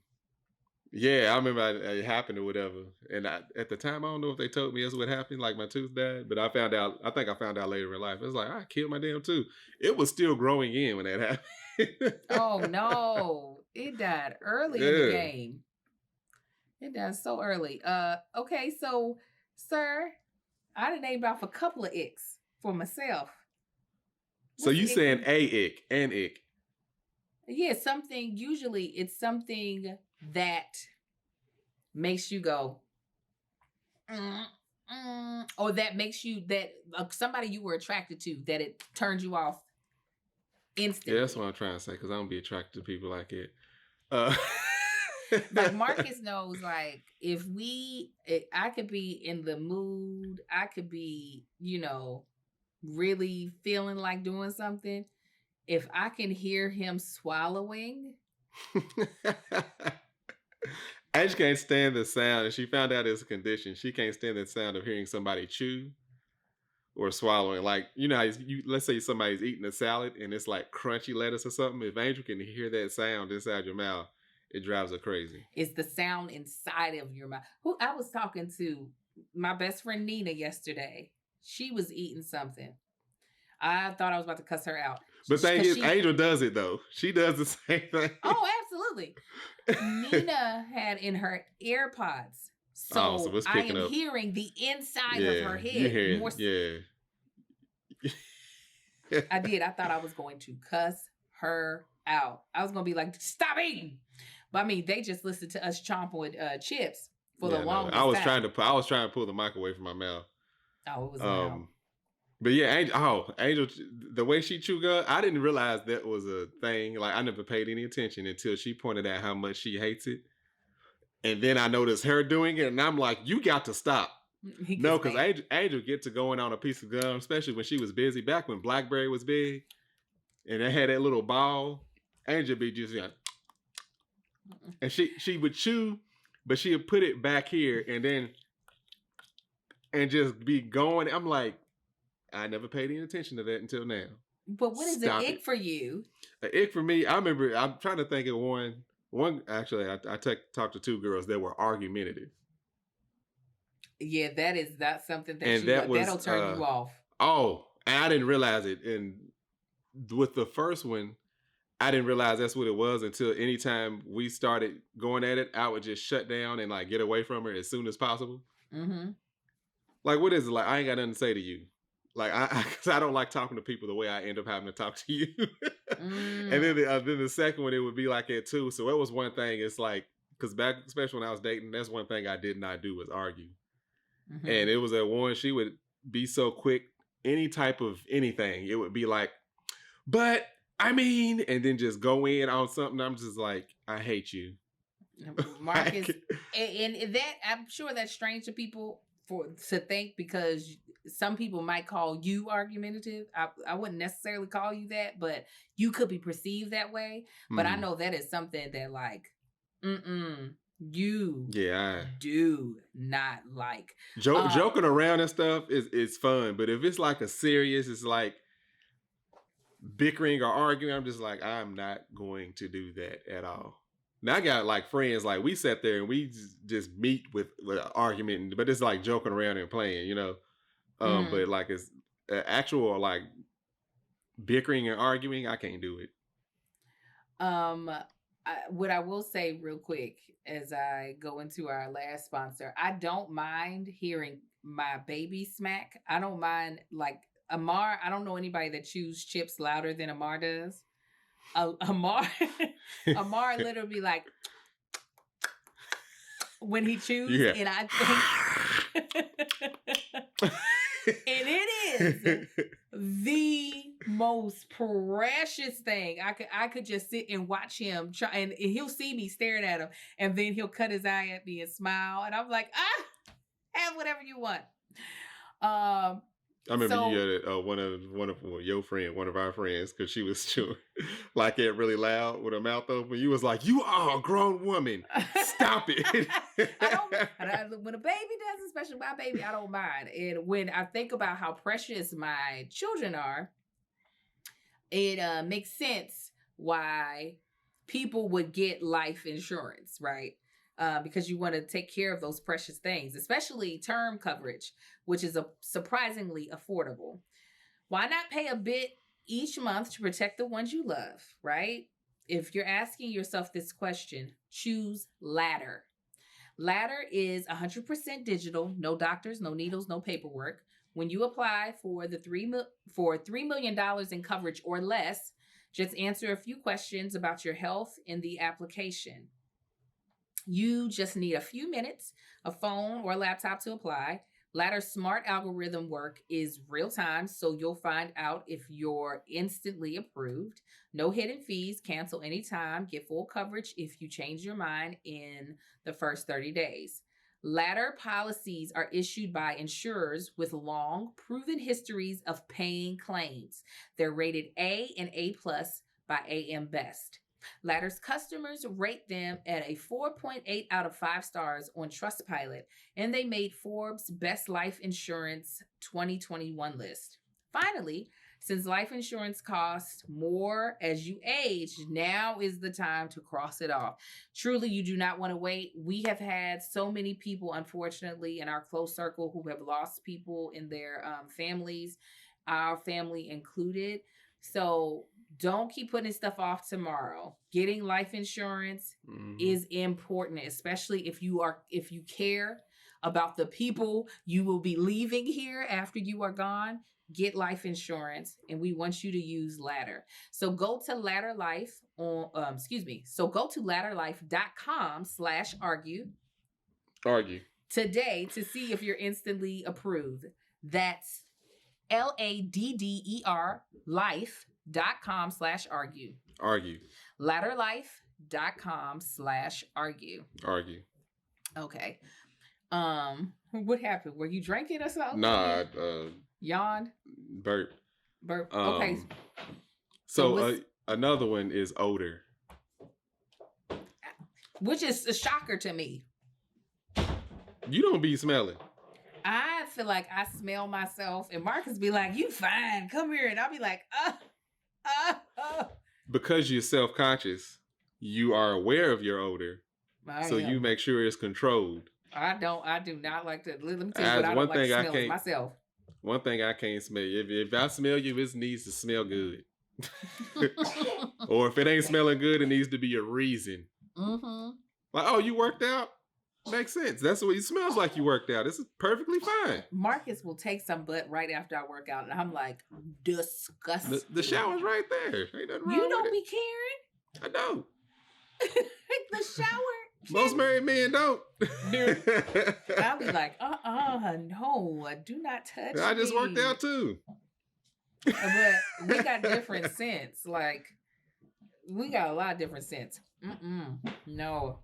Yeah, I remember it happened or whatever. And at the time, I don't know if they told me that's what happened, like my tooth died. But I think I found out later in life. It was like, I killed my damn tooth. It was still growing in when that happened. Oh, no. It died early in the game. It died so early. Okay, so, sir, I done named off a couple of icks for myself. So you saying a ick, an ick? Yeah, usually it's something that makes you go, or that makes you, that somebody you were attracted to, that it turns you off instantly. Yeah, that's what I'm trying to say, because I don't be attracted to people like it. Like Marcus knows, like, I could be in the mood, I could be, really feeling like doing something. If I can hear him swallowing. I just can't stand the sound. And she found out it's a condition. She can't stand the sound of hearing somebody chew or swallowing. Like, let's say somebody's eating a salad and it's like crunchy lettuce or something. If Angel can hear that sound inside your mouth, it drives her crazy. It's the sound inside of your mouth. I was talking to my best friend Nina yesterday. She was eating something. I thought I was about to cuss her out. But thing is, Angel does it though. She does the same thing. Oh, absolutely. Nina had in her AirPods. So it's I picking am up. Hearing the inside of her head. You're hearing, I did. I thought I was going to cuss her out. I was going to be like, stop eating. But I mean, they just listened to us chomp with chips for the longest time. I was trying to pull the mic away from my mouth. Oh, it was loud. But yeah, Angel, the way she chew gum, I didn't realize that was a thing. Like, I never paid any attention until she pointed out how much she hates it. And then I noticed her doing it, and I'm like, you got to stop. No, because Angel get to going on a piece of gum, especially when she was busy, back when BlackBerry was big, and they had that little ball. Angel be just like, and she would chew, but she would put it back here, and just be going. I'm like, I never paid any attention to that until now. But what is an ick for you? An ick for me, I remember, I'm trying to think of one, actually, I talked to two girls that were argumentative. Yeah, that's something that'll turn you off. Oh, and I didn't realize it. And with the first one, I didn't realize that's what it was until anytime we started going at it, I would just shut down and like get away from her as soon as possible. Mm-hmm. Like, what is it? Like, I ain't got nothing to say to you. Like, cause I don't like talking to people the way I end up having to talk to you. And then the second one, it would be like that too. So it was one thing. It's like, cause back, especially when I was dating, that's one thing I did not do was argue. Mm-hmm. And it was that one, she would be so quick, any type of anything. It would be like, but I mean, and then just go in on something. I'm just like, I hate you. Marcus, and that, I'm sure that's strange to people to think, because some people might call you argumentative. I wouldn't necessarily call you that, but you could be perceived that way. But I know that is something that like, you do not like. Joking around and stuff is fun, but if it's like it's like bickering or arguing, I'm just like, I'm not going to do that at all. Now I got like friends, like we sat there and we just meet with an argument, but it's like joking around and playing, you know. But like it's actual like bickering and arguing, I can't do it. What I will say real quick as I go into our last sponsor, I don't mind hearing my baby smack. I don't mind, like Amar. I don't know anybody that chews chips louder than Amar does. Amar literally be like when he chews, Yeah. and I think, and it is the most precious thing. I could just sit and watch him try, and he'll see me staring at him, and then he'll cut his eye at me and smile, and I'm like, have whatever you want. I remember you had one of your friend, one of our friends, because she was chewing like it really loud with her mouth open. You was like, "You are a grown woman. Stop it." When a baby does, especially my baby, I don't mind. And when I think about how precious my children are, it makes sense why people would get life insurance, right? Because you want to take care of those precious things, especially term coverage, which is surprisingly affordable. Why not pay a bit each month to protect the ones you love, right? If you're asking yourself this question, choose Ladder. Ladder is 100% digital, no doctors, no needles, no paperwork. When you apply for the $3 million in coverage or less, just answer a few questions about your health in the application. You just need a few minutes, a phone or a laptop to apply. Ladder's smart algorithm work is real time, so you'll find out if you're instantly approved. No hidden fees, cancel anytime, get full coverage if you change your mind in the first 30 days. Ladder policies are issued by insurers with long, proven histories of paying claims. They're rated A and A+ by AM Best. Ladder's customers rate them at a 4.8 out of 5 stars on Trustpilot, and they made Forbes' Best Life Insurance 2021 list. Finally, since life insurance costs more as you age, now is the time to cross it off. Truly, you do not want to wait. We have had so many people, unfortunately, in our close circle who have lost people in their families, our family included. So don't keep putting stuff off tomorrow. Getting life insurance is important, especially if you care about the people you will be leaving here after you are gone. Get life insurance, and we want you to use Ladder. So go to Ladder Life So go to ladderlife.com/argue today to see if you're instantly approved. That's LADDER life.com/argue. Ladderlife.com/argue. Okay. What happened? Were you drinking or something? Nah, yawned? Burp. Okay. So another one is odor. Which is a shocker to me. You don't be smelling. I feel like I smell myself, and Marcus be like, "You fine, come here," and I'll be like, Because you're self-conscious, you are aware of your odor, you make sure it's controlled. I do not like to. Let me tell you what I don't like to smell is myself. One thing I can't smell. If I smell you, it needs to smell good. Or if it ain't smelling good, it needs to be a reason. Like, oh, you worked out? Makes sense. That's what it smells like. You worked out. This is perfectly fine. Marcus will take some butt right after I work out, and I'm like, disgusting. The shower's right there. Ain't nothing wrong You don't with be caring. I don't. The shower. Most married men don't. I'll be like, no, do not touch me. I just worked out too. But we got different scents. Like, we got a lot of different scents. No.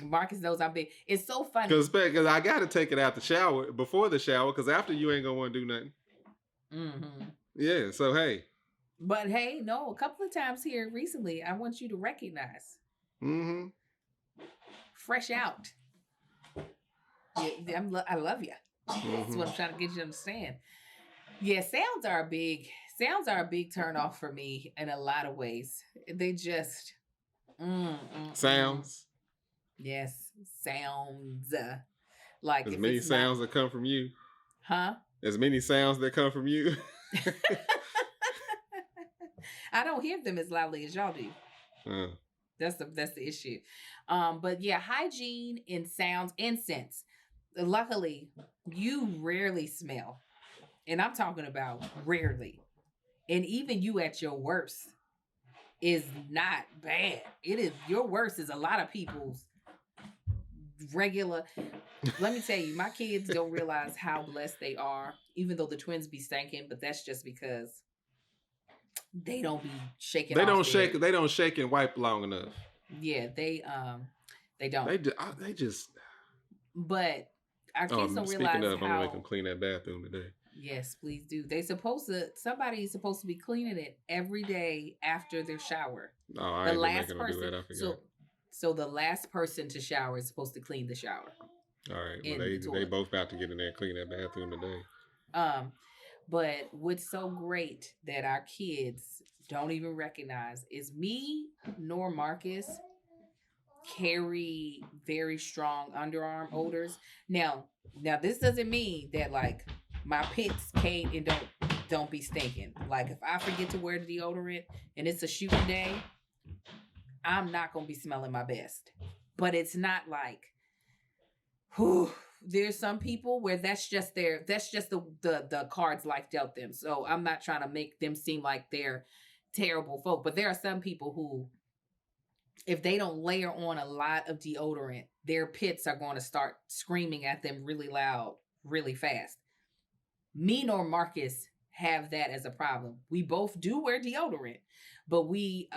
Marcus knows I'm big. It's so funny. Because I got to take it out the shower, before the shower, because after you ain't going to want to do nothing. Yeah, so hey. But hey, no, a couple of times here recently, I want you to recognize. Fresh out. I love you. That's what I'm trying to get you to understand. Yeah, sounds are a big turn off for me in a lot of ways. They just Sounds. Yes, sounds. Like As if many it's not, sounds that come from you. huh? As many sounds that come from you. I don't hear them as loudly as y'all do. That's the issue. But yeah, hygiene in sounds and scents. Luckily, you rarely smell. And I'm talking about rarely. And even you at your worst is not bad. It is your worst is a lot of people's regular. Let me tell you, my kids don't realize how blessed they are, even though the twins be stinking, but that's just because they don't be shaking They off don't their, shake. They don't shake and wipe long enough. yeah, they don't. They just. But our kids don't Speaking realize of, I'm gonna make how. them clean that bathroom today. Yes, please do. Somebody's supposed to be cleaning it every day after their shower. Oh, I The ain't been last making them do person. that. I forgot. So the last person to shower is supposed to clean the shower. All right. Well, In they the toilet. both about to get in there and clean that bathroom today. But what's so great that our kids don't even recognize is me nor Marcus carry very strong underarm odors. Now this doesn't mean that like my pits can't and don't be stinking. Like if I forget to wear the deodorant and it's a shooting day, I'm not gonna be smelling my best. But it's not like, whew, there's some people where that's just the cards life dealt them. So I'm not trying to make them seem like they're terrible folk, but there are some people who, if they don't layer on a lot of deodorant, their pits are going to start screaming at them really loud, really fast. Me nor Marcus have that as a problem. We both do wear deodorant, but we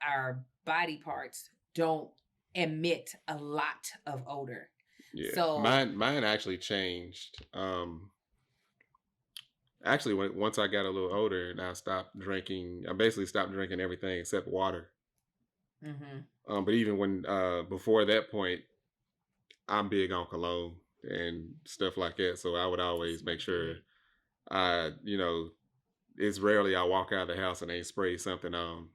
our body parts don't emit a lot of odor. Yeah. So mine actually changed. Actually, once I got a little older and I stopped drinking, I basically stopped drinking everything except water. Mm-hmm. But even when before that point, I'm big on cologne and stuff like that. So I would always make sure it's rarely I walk out of the house and ain't spray something on.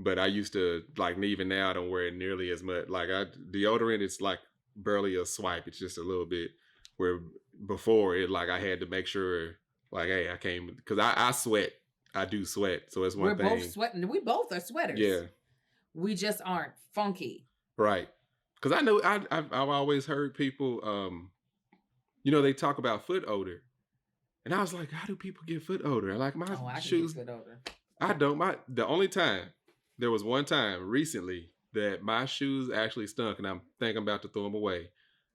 But I used to, like, even now I don't wear it nearly as much. Like deodorant, it's like barely a swipe. It's just a little bit. Where before it, like, I had to make sure, like, hey, I can't, because I sweat. I do sweat, so it's one thing. We're both sweating. We both are sweaters. Yeah. We just aren't funky. Right. Because I know I've always heard people, they talk about foot odor. And I was like, how do people get foot odor? Like my shoes. Can get foot odor. I don't. There was one time recently that my shoes actually stunk, and I'm thinking about to throw them away.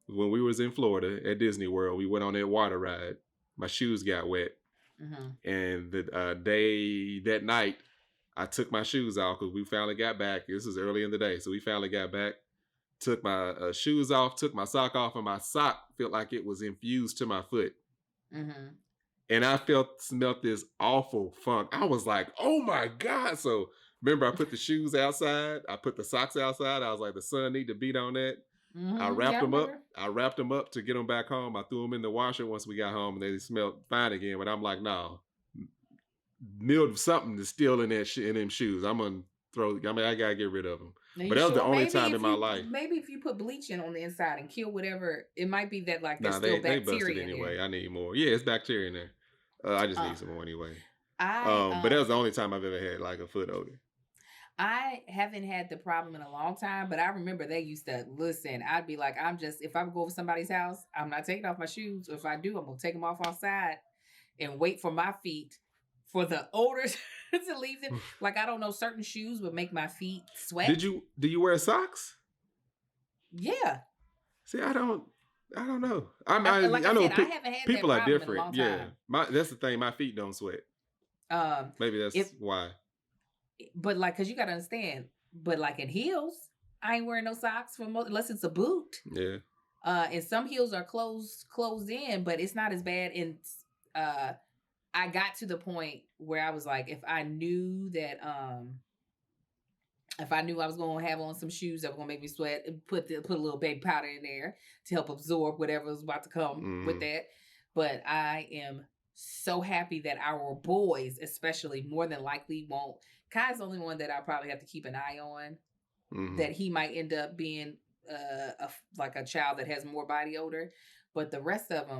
When we was in Florida at Disney World, we went on that water ride. My shoes got wet. Mm-hmm. And that night, I took my shoes off because we finally got back. This was early in the day, so we finally got back. Took my shoes off, took my sock off, and my sock felt like it was infused to my foot. Mm-hmm. And I smelled this awful funk. I was like, oh my God. So remember, I put the shoes outside. I put the socks outside. I was like, the sun need to beat on that. Mm-hmm. I wrapped them up. I wrapped them up to get them back home. I threw them in the washer once we got home, and they smelled fine again. But I'm like, no, something is still in that in them shoes. I gotta get rid of them. But that was the only time in my life. Maybe if you put bleaching on the inside and kill whatever, it might be that like there's still bacteria they busted anyway. I need more. Yeah, it's bacteria in there. I just need some more anyway. But that was the only time I've ever had like a foot odor. I haven't had the problem in a long time, but I remember they used to listen. I'd be like, if I go over somebody's house, I'm not taking off my shoes. Or if I do, I'm gonna take them off outside and wait for my feet for the odors to leave them. Like, I don't know, certain shoes would make my feet sweat. Do you wear socks? Yeah. See, I don't know. I know I haven't had people that are different. In a long time. Yeah, that's the thing. My feet don't sweat. Maybe that's why. But like, cause you gotta understand. But like in heels, I ain't wearing no socks unless it's a boot. Yeah. And some heels are closed in, but it's not as bad. And I got to the point where I was like, if I knew I was going to have on some shoes that were going to make me sweat, put a little baby powder in there to help absorb whatever was about to come with that. But I am so happy that our boys, especially, more than likely won't. Kai's the only one that I probably have to keep an eye on. That he might end up being like a child that has more body odor, but the rest of them,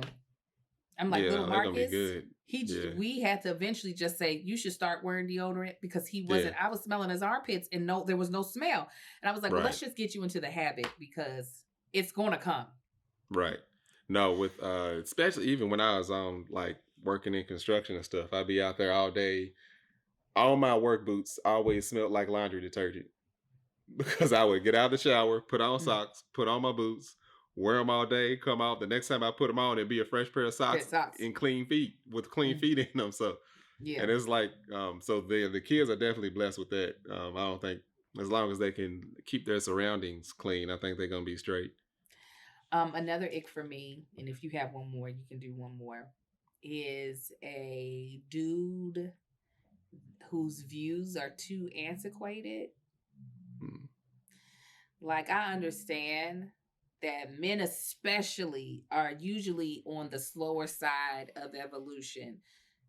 I'm like, little they're gonna be Marcus. good. We had to eventually just say you should start wearing deodorant because he wasn't. I was smelling his armpits and there was no smell, and I was like, well, let's just get you into the habit because it's gonna come. Right. No, with especially even when I was on like working in construction and stuff, I'd be out there all day. All my work boots always smelled like laundry detergent because I would get out of the shower, put on socks, put on my boots, wear them all day, come out. The next time I put them on, it'd be a fresh pair of socks and clean feet with clean feet in them. So, and it's like, so the kids are definitely blessed with that. I don't think as long as they can keep their surroundings clean, I think they're gonna be straight. Another ick for me, and if you have one more, you can do one more, is a dude whose views are too antiquated. Like, I understand that men especially are usually on the slower side of evolution,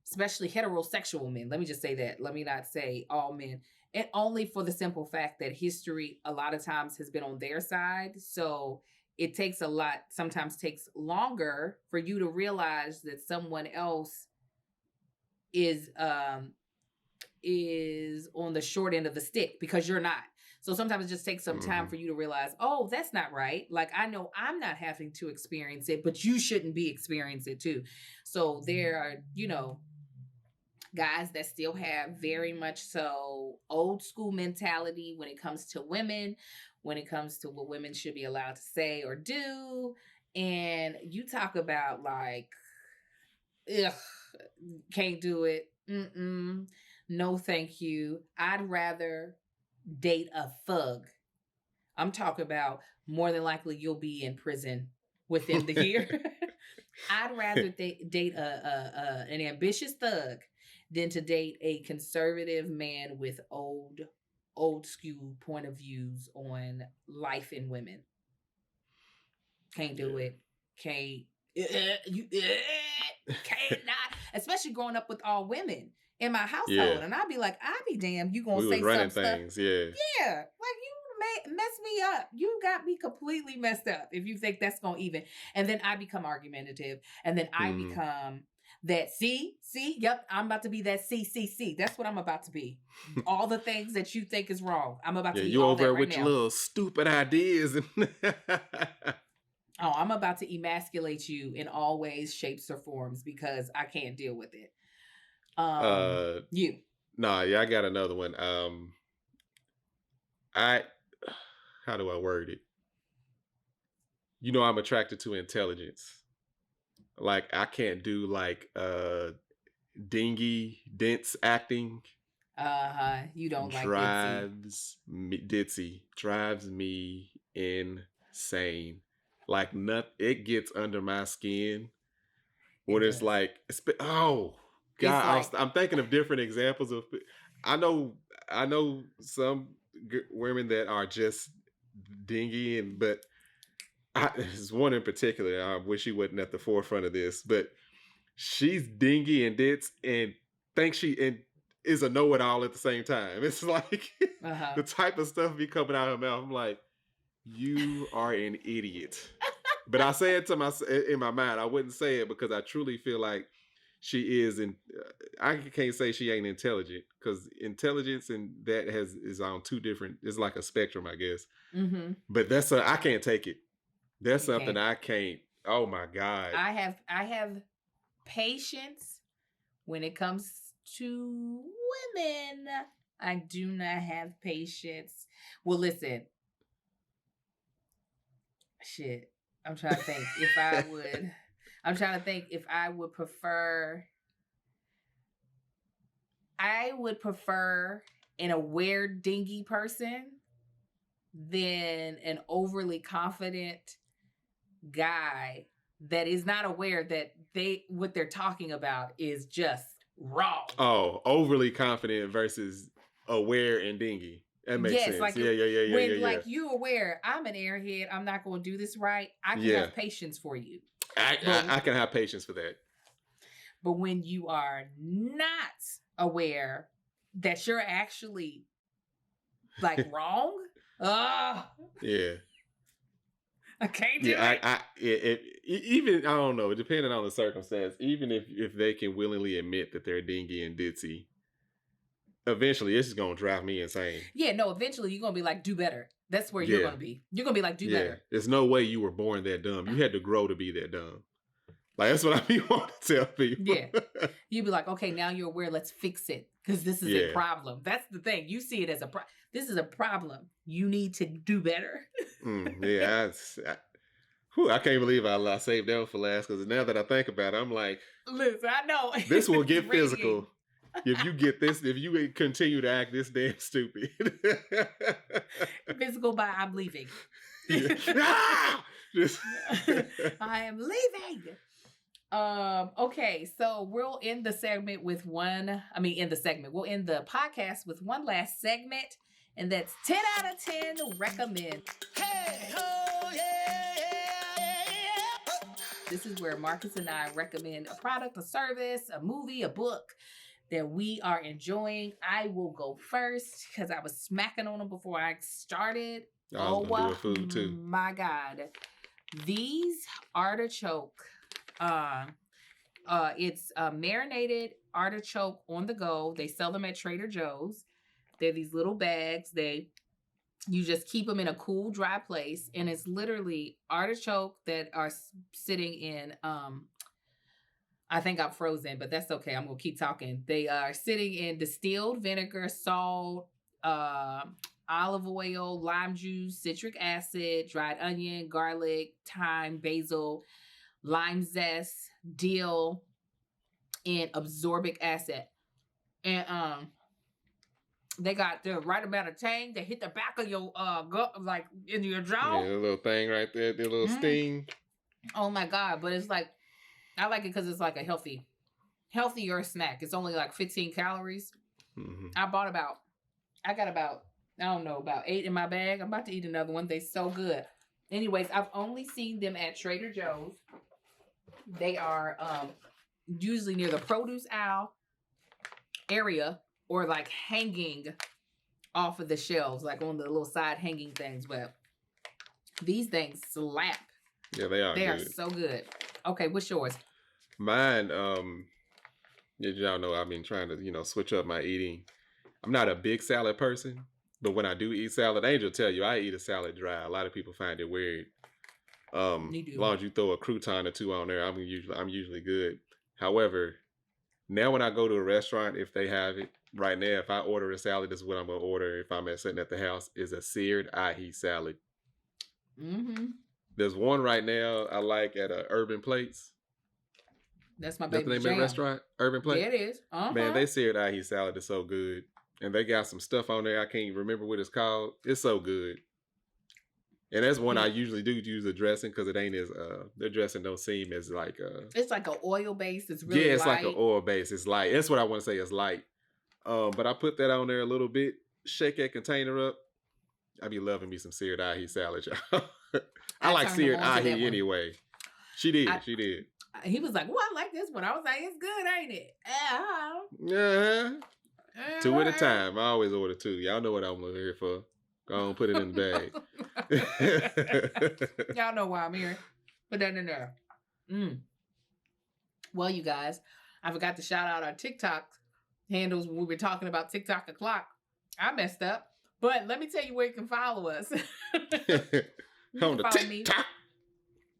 especially heterosexual men. Let me just say that. Let me not say all men. And only for the simple fact that history a lot of times has been on their side. So it takes sometimes takes longer for you to realize that someone else is on the short end of the stick because you're not. So sometimes it just takes some time for you to realize, oh, that's not right. Like, I know I'm not having to experience it, but you shouldn't be experiencing it too. So there are, guys that still have very much so old school mentality when it comes to women, when it comes to what women should be allowed to say or do. And you talk about like, ugh, can't do it. No, thank you. I'd rather date a thug. I'm talking about more than likely you'll be in prison within the year. I'd rather date an ambitious thug than to date a conservative man with old school point of views on life and women. Can't do it. Can't. Can't not. Especially growing up with all women in my household, and I'd be like, I'd be damned. You gonna say some things, stuff? Yeah, like you mess me up. You got me completely messed up. If you think that's gonna even, and then I become argumentative, and then I become that yep, I'm about to be that C. That's what I'm about to be. All the things that you think is wrong, I'm about to be. You all over that there right with now. your little stupid ideas. Oh, I'm about to emasculate you in all ways, shapes, or forms because I can't deal with it. You. Nah, yeah, I got another one. How do I word it? I'm attracted to intelligence. Like, I can't do like dingy, dense acting. You don't like ditzy. Drives me insane. Like, it gets under my skin when it's like, oh God, I'm thinking of different examples of. I know some women that are just dingy, but there's one in particular. I wish she wasn't at the forefront of this, but she's dingy and ditz and thinks she is a know-it-all at the same time. It's like the type of stuff be coming out of her mouth. I'm like, you are an idiot. But I say it in my mind. I wouldn't say it because I truly feel like she is. I can't say she ain't intelligent because intelligence and that is on two different. It's like a spectrum, I guess. But I can't take it. That's something I can't. Oh my God. I have patience when it comes to women. I do not have patience. Well, listen. Shit. I'm trying to think if I would prefer. I would prefer an aware dingy person than an overly confident guy that is not aware that what they're talking about is just wrong. Oh, overly confident versus aware and dingy. That makes sense. Like, yeah. When like you aware, I'm an airhead, I'm not going to do this right. I can have patience for you. I can have patience for that. But when you are not aware that you're actually like wrong, Yeah. I can't do Yeah, it. Even I don't know, depending on the circumstance, even if they can willingly admit that they're dingy and ditzy, eventually it's just gonna drive me insane. Yeah, no, eventually you're gonna be like, do better. That's where you're Yeah. gonna be. You're gonna be like, do Yeah. better. There's no way you were born that dumb. You had to grow to be that dumb. Like, that's what I be wanting to tell people. Yeah. You'd be like, okay, now you're aware, let's fix it. Because this is a problem. That's the thing. You see it as this is a problem. You need to do better. I can't believe I saved that one for last, because now that I think about it, I'm like, listen, I know. This will get physical if you get this, if you continue to act this damn stupid. Physical by I'm leaving. I am leaving. Okay, so we'll end the segment with we'll end the podcast with one last segment, and that's 10 out of 10 recommend. Hey, ho, yeah. This is where Marcus and I recommend a product, a service, a movie, a book that we are enjoying. I will go first because I was smacking on them before I started. Food too. My God. These artichoke, it's a marinated artichoke on the go. They sell them at Trader Joe's. They're these little bags. You just keep them in a cool, dry place. And it's literally artichoke that are sitting in, I think I'm frozen, but that's okay. I'm going to keep talking. They are sitting in distilled vinegar, salt, olive oil, lime juice, citric acid, dried onion, garlic, thyme, basil, lime zest, dill, and absorbic acid. And they got the right amount of tang. They hit the back of your like in your jaw. Yeah, the little thing right there, the little sting. Oh my God! But it's like, I like it because it's like a healthier snack. It's only like 15 calories. Mm-hmm. I got about 8 in my bag. I'm about to eat another one. They're so good. Anyways, I've only seen them at Trader Joe's. They are usually near the produce aisle area, or like hanging off of the shelves, like on the little side hanging things. But these things slap. Yeah, they are. They are so good. Okay, what's yours? Mine, y'all know I've been trying to, switch up my eating. I'm not a big salad person, but when I do eat salad, Angel tell you I eat a salad dry. A lot of people find it weird. As long as you throw a crouton or two on there, I'm usually good. However, now when I go to a restaurant, if they have it, right now, if I order a salad, this is what I'm gonna order. If I'm sitting at the house, is a seared ahi salad. Mm-hmm. There's one right now I like at Urban Plates. That's my baby jam. That's the name of the restaurant? Urban Plates? Yeah, it is. Uh-huh. Man, they seared ahi salad is so good. And they got some stuff on there. I can't even remember what it's called. It's so good. And that's one I usually do use the dressing, because it ain't as their dressing don't seem as like it's like an oil base. It's really it's light. like an oil base. It's light. That's what I want to say. It's light. But I put that on there a little bit. Shake that container up. I be loving me some seared ahi salad, y'all. I like seared ahi anyway. She did. He was like, "Well, I like this one." I was like, "It's good, ain't it?" Two at a time. I always order two. Y'all know what I'm here for. Go on, put it in the bag. Y'all know why I'm here. Put that in there. Well, you guys, I forgot to shout out our TikTok handles when we were talking about TikTok o'clock. I messed up. But let me tell you where you can follow us. On the TikTok.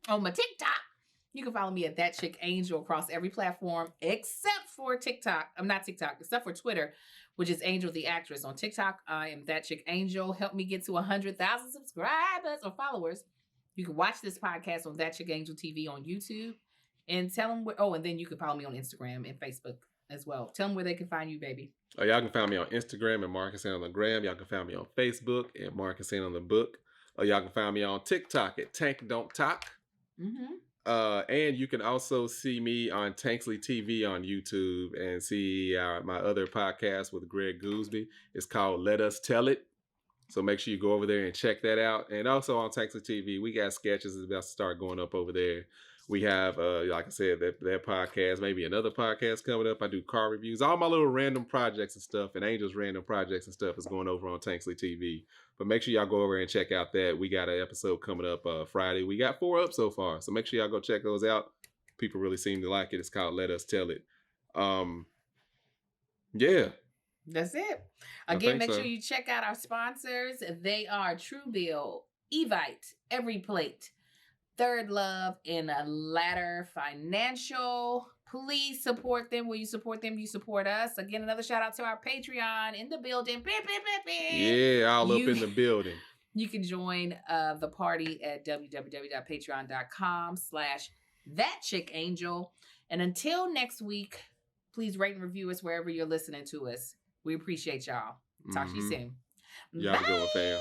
On my TikTok. You can follow me at That Chick Angel across every platform except for TikTok. I'm not TikTok, except for Twitter, which is Angel the Actress. On TikTok, I am That Chick Angel. Help me get to 100,000 subscribers or followers. You can watch this podcast on That Chick Angel TV on YouTube. And tell them where, and then you can follow me on Instagram and Facebook as well. Tell them where they can find you, baby. Y'all can find me on Instagram at Marcus on the Gram. Y'all can find me on Facebook at Marcus on the Book. Or y'all can find me on TikTok at Tank Don't Talk. Mm-hmm. And you can also see me on Tanksley TV on YouTube, and see my other podcast with Greg Gooseby. It's called Let Us Tell It. So make sure you go over there and check that out. And also on Tanksley TV, we got sketches that's about to start going up over there. We have, like I said, that podcast, maybe another podcast coming up. I do car reviews, all my little random projects and stuff, and Angel's random projects and stuff is going over on Tanksley TV. But make sure y'all go over and check out that. We got an episode coming up Friday. We got 4 up so far, so make sure y'all go check those out. People really seem to like it. It's called Let Us Tell It. Yeah. That's it. Again, make sure you check out our sponsors. They are Truebill, Evite, Every Plate, Third Love, and Ladder Financial. Please support them. Will you support them? You support us. Again, another shout out to our Patreon in the building. Yeah, all up in the building. You can join the party at www.patreon.com/thatchickangel. And until next week, please rate and review us wherever you're listening to us. We appreciate y'all. Talk to you soon. Y'all have a good one, fam.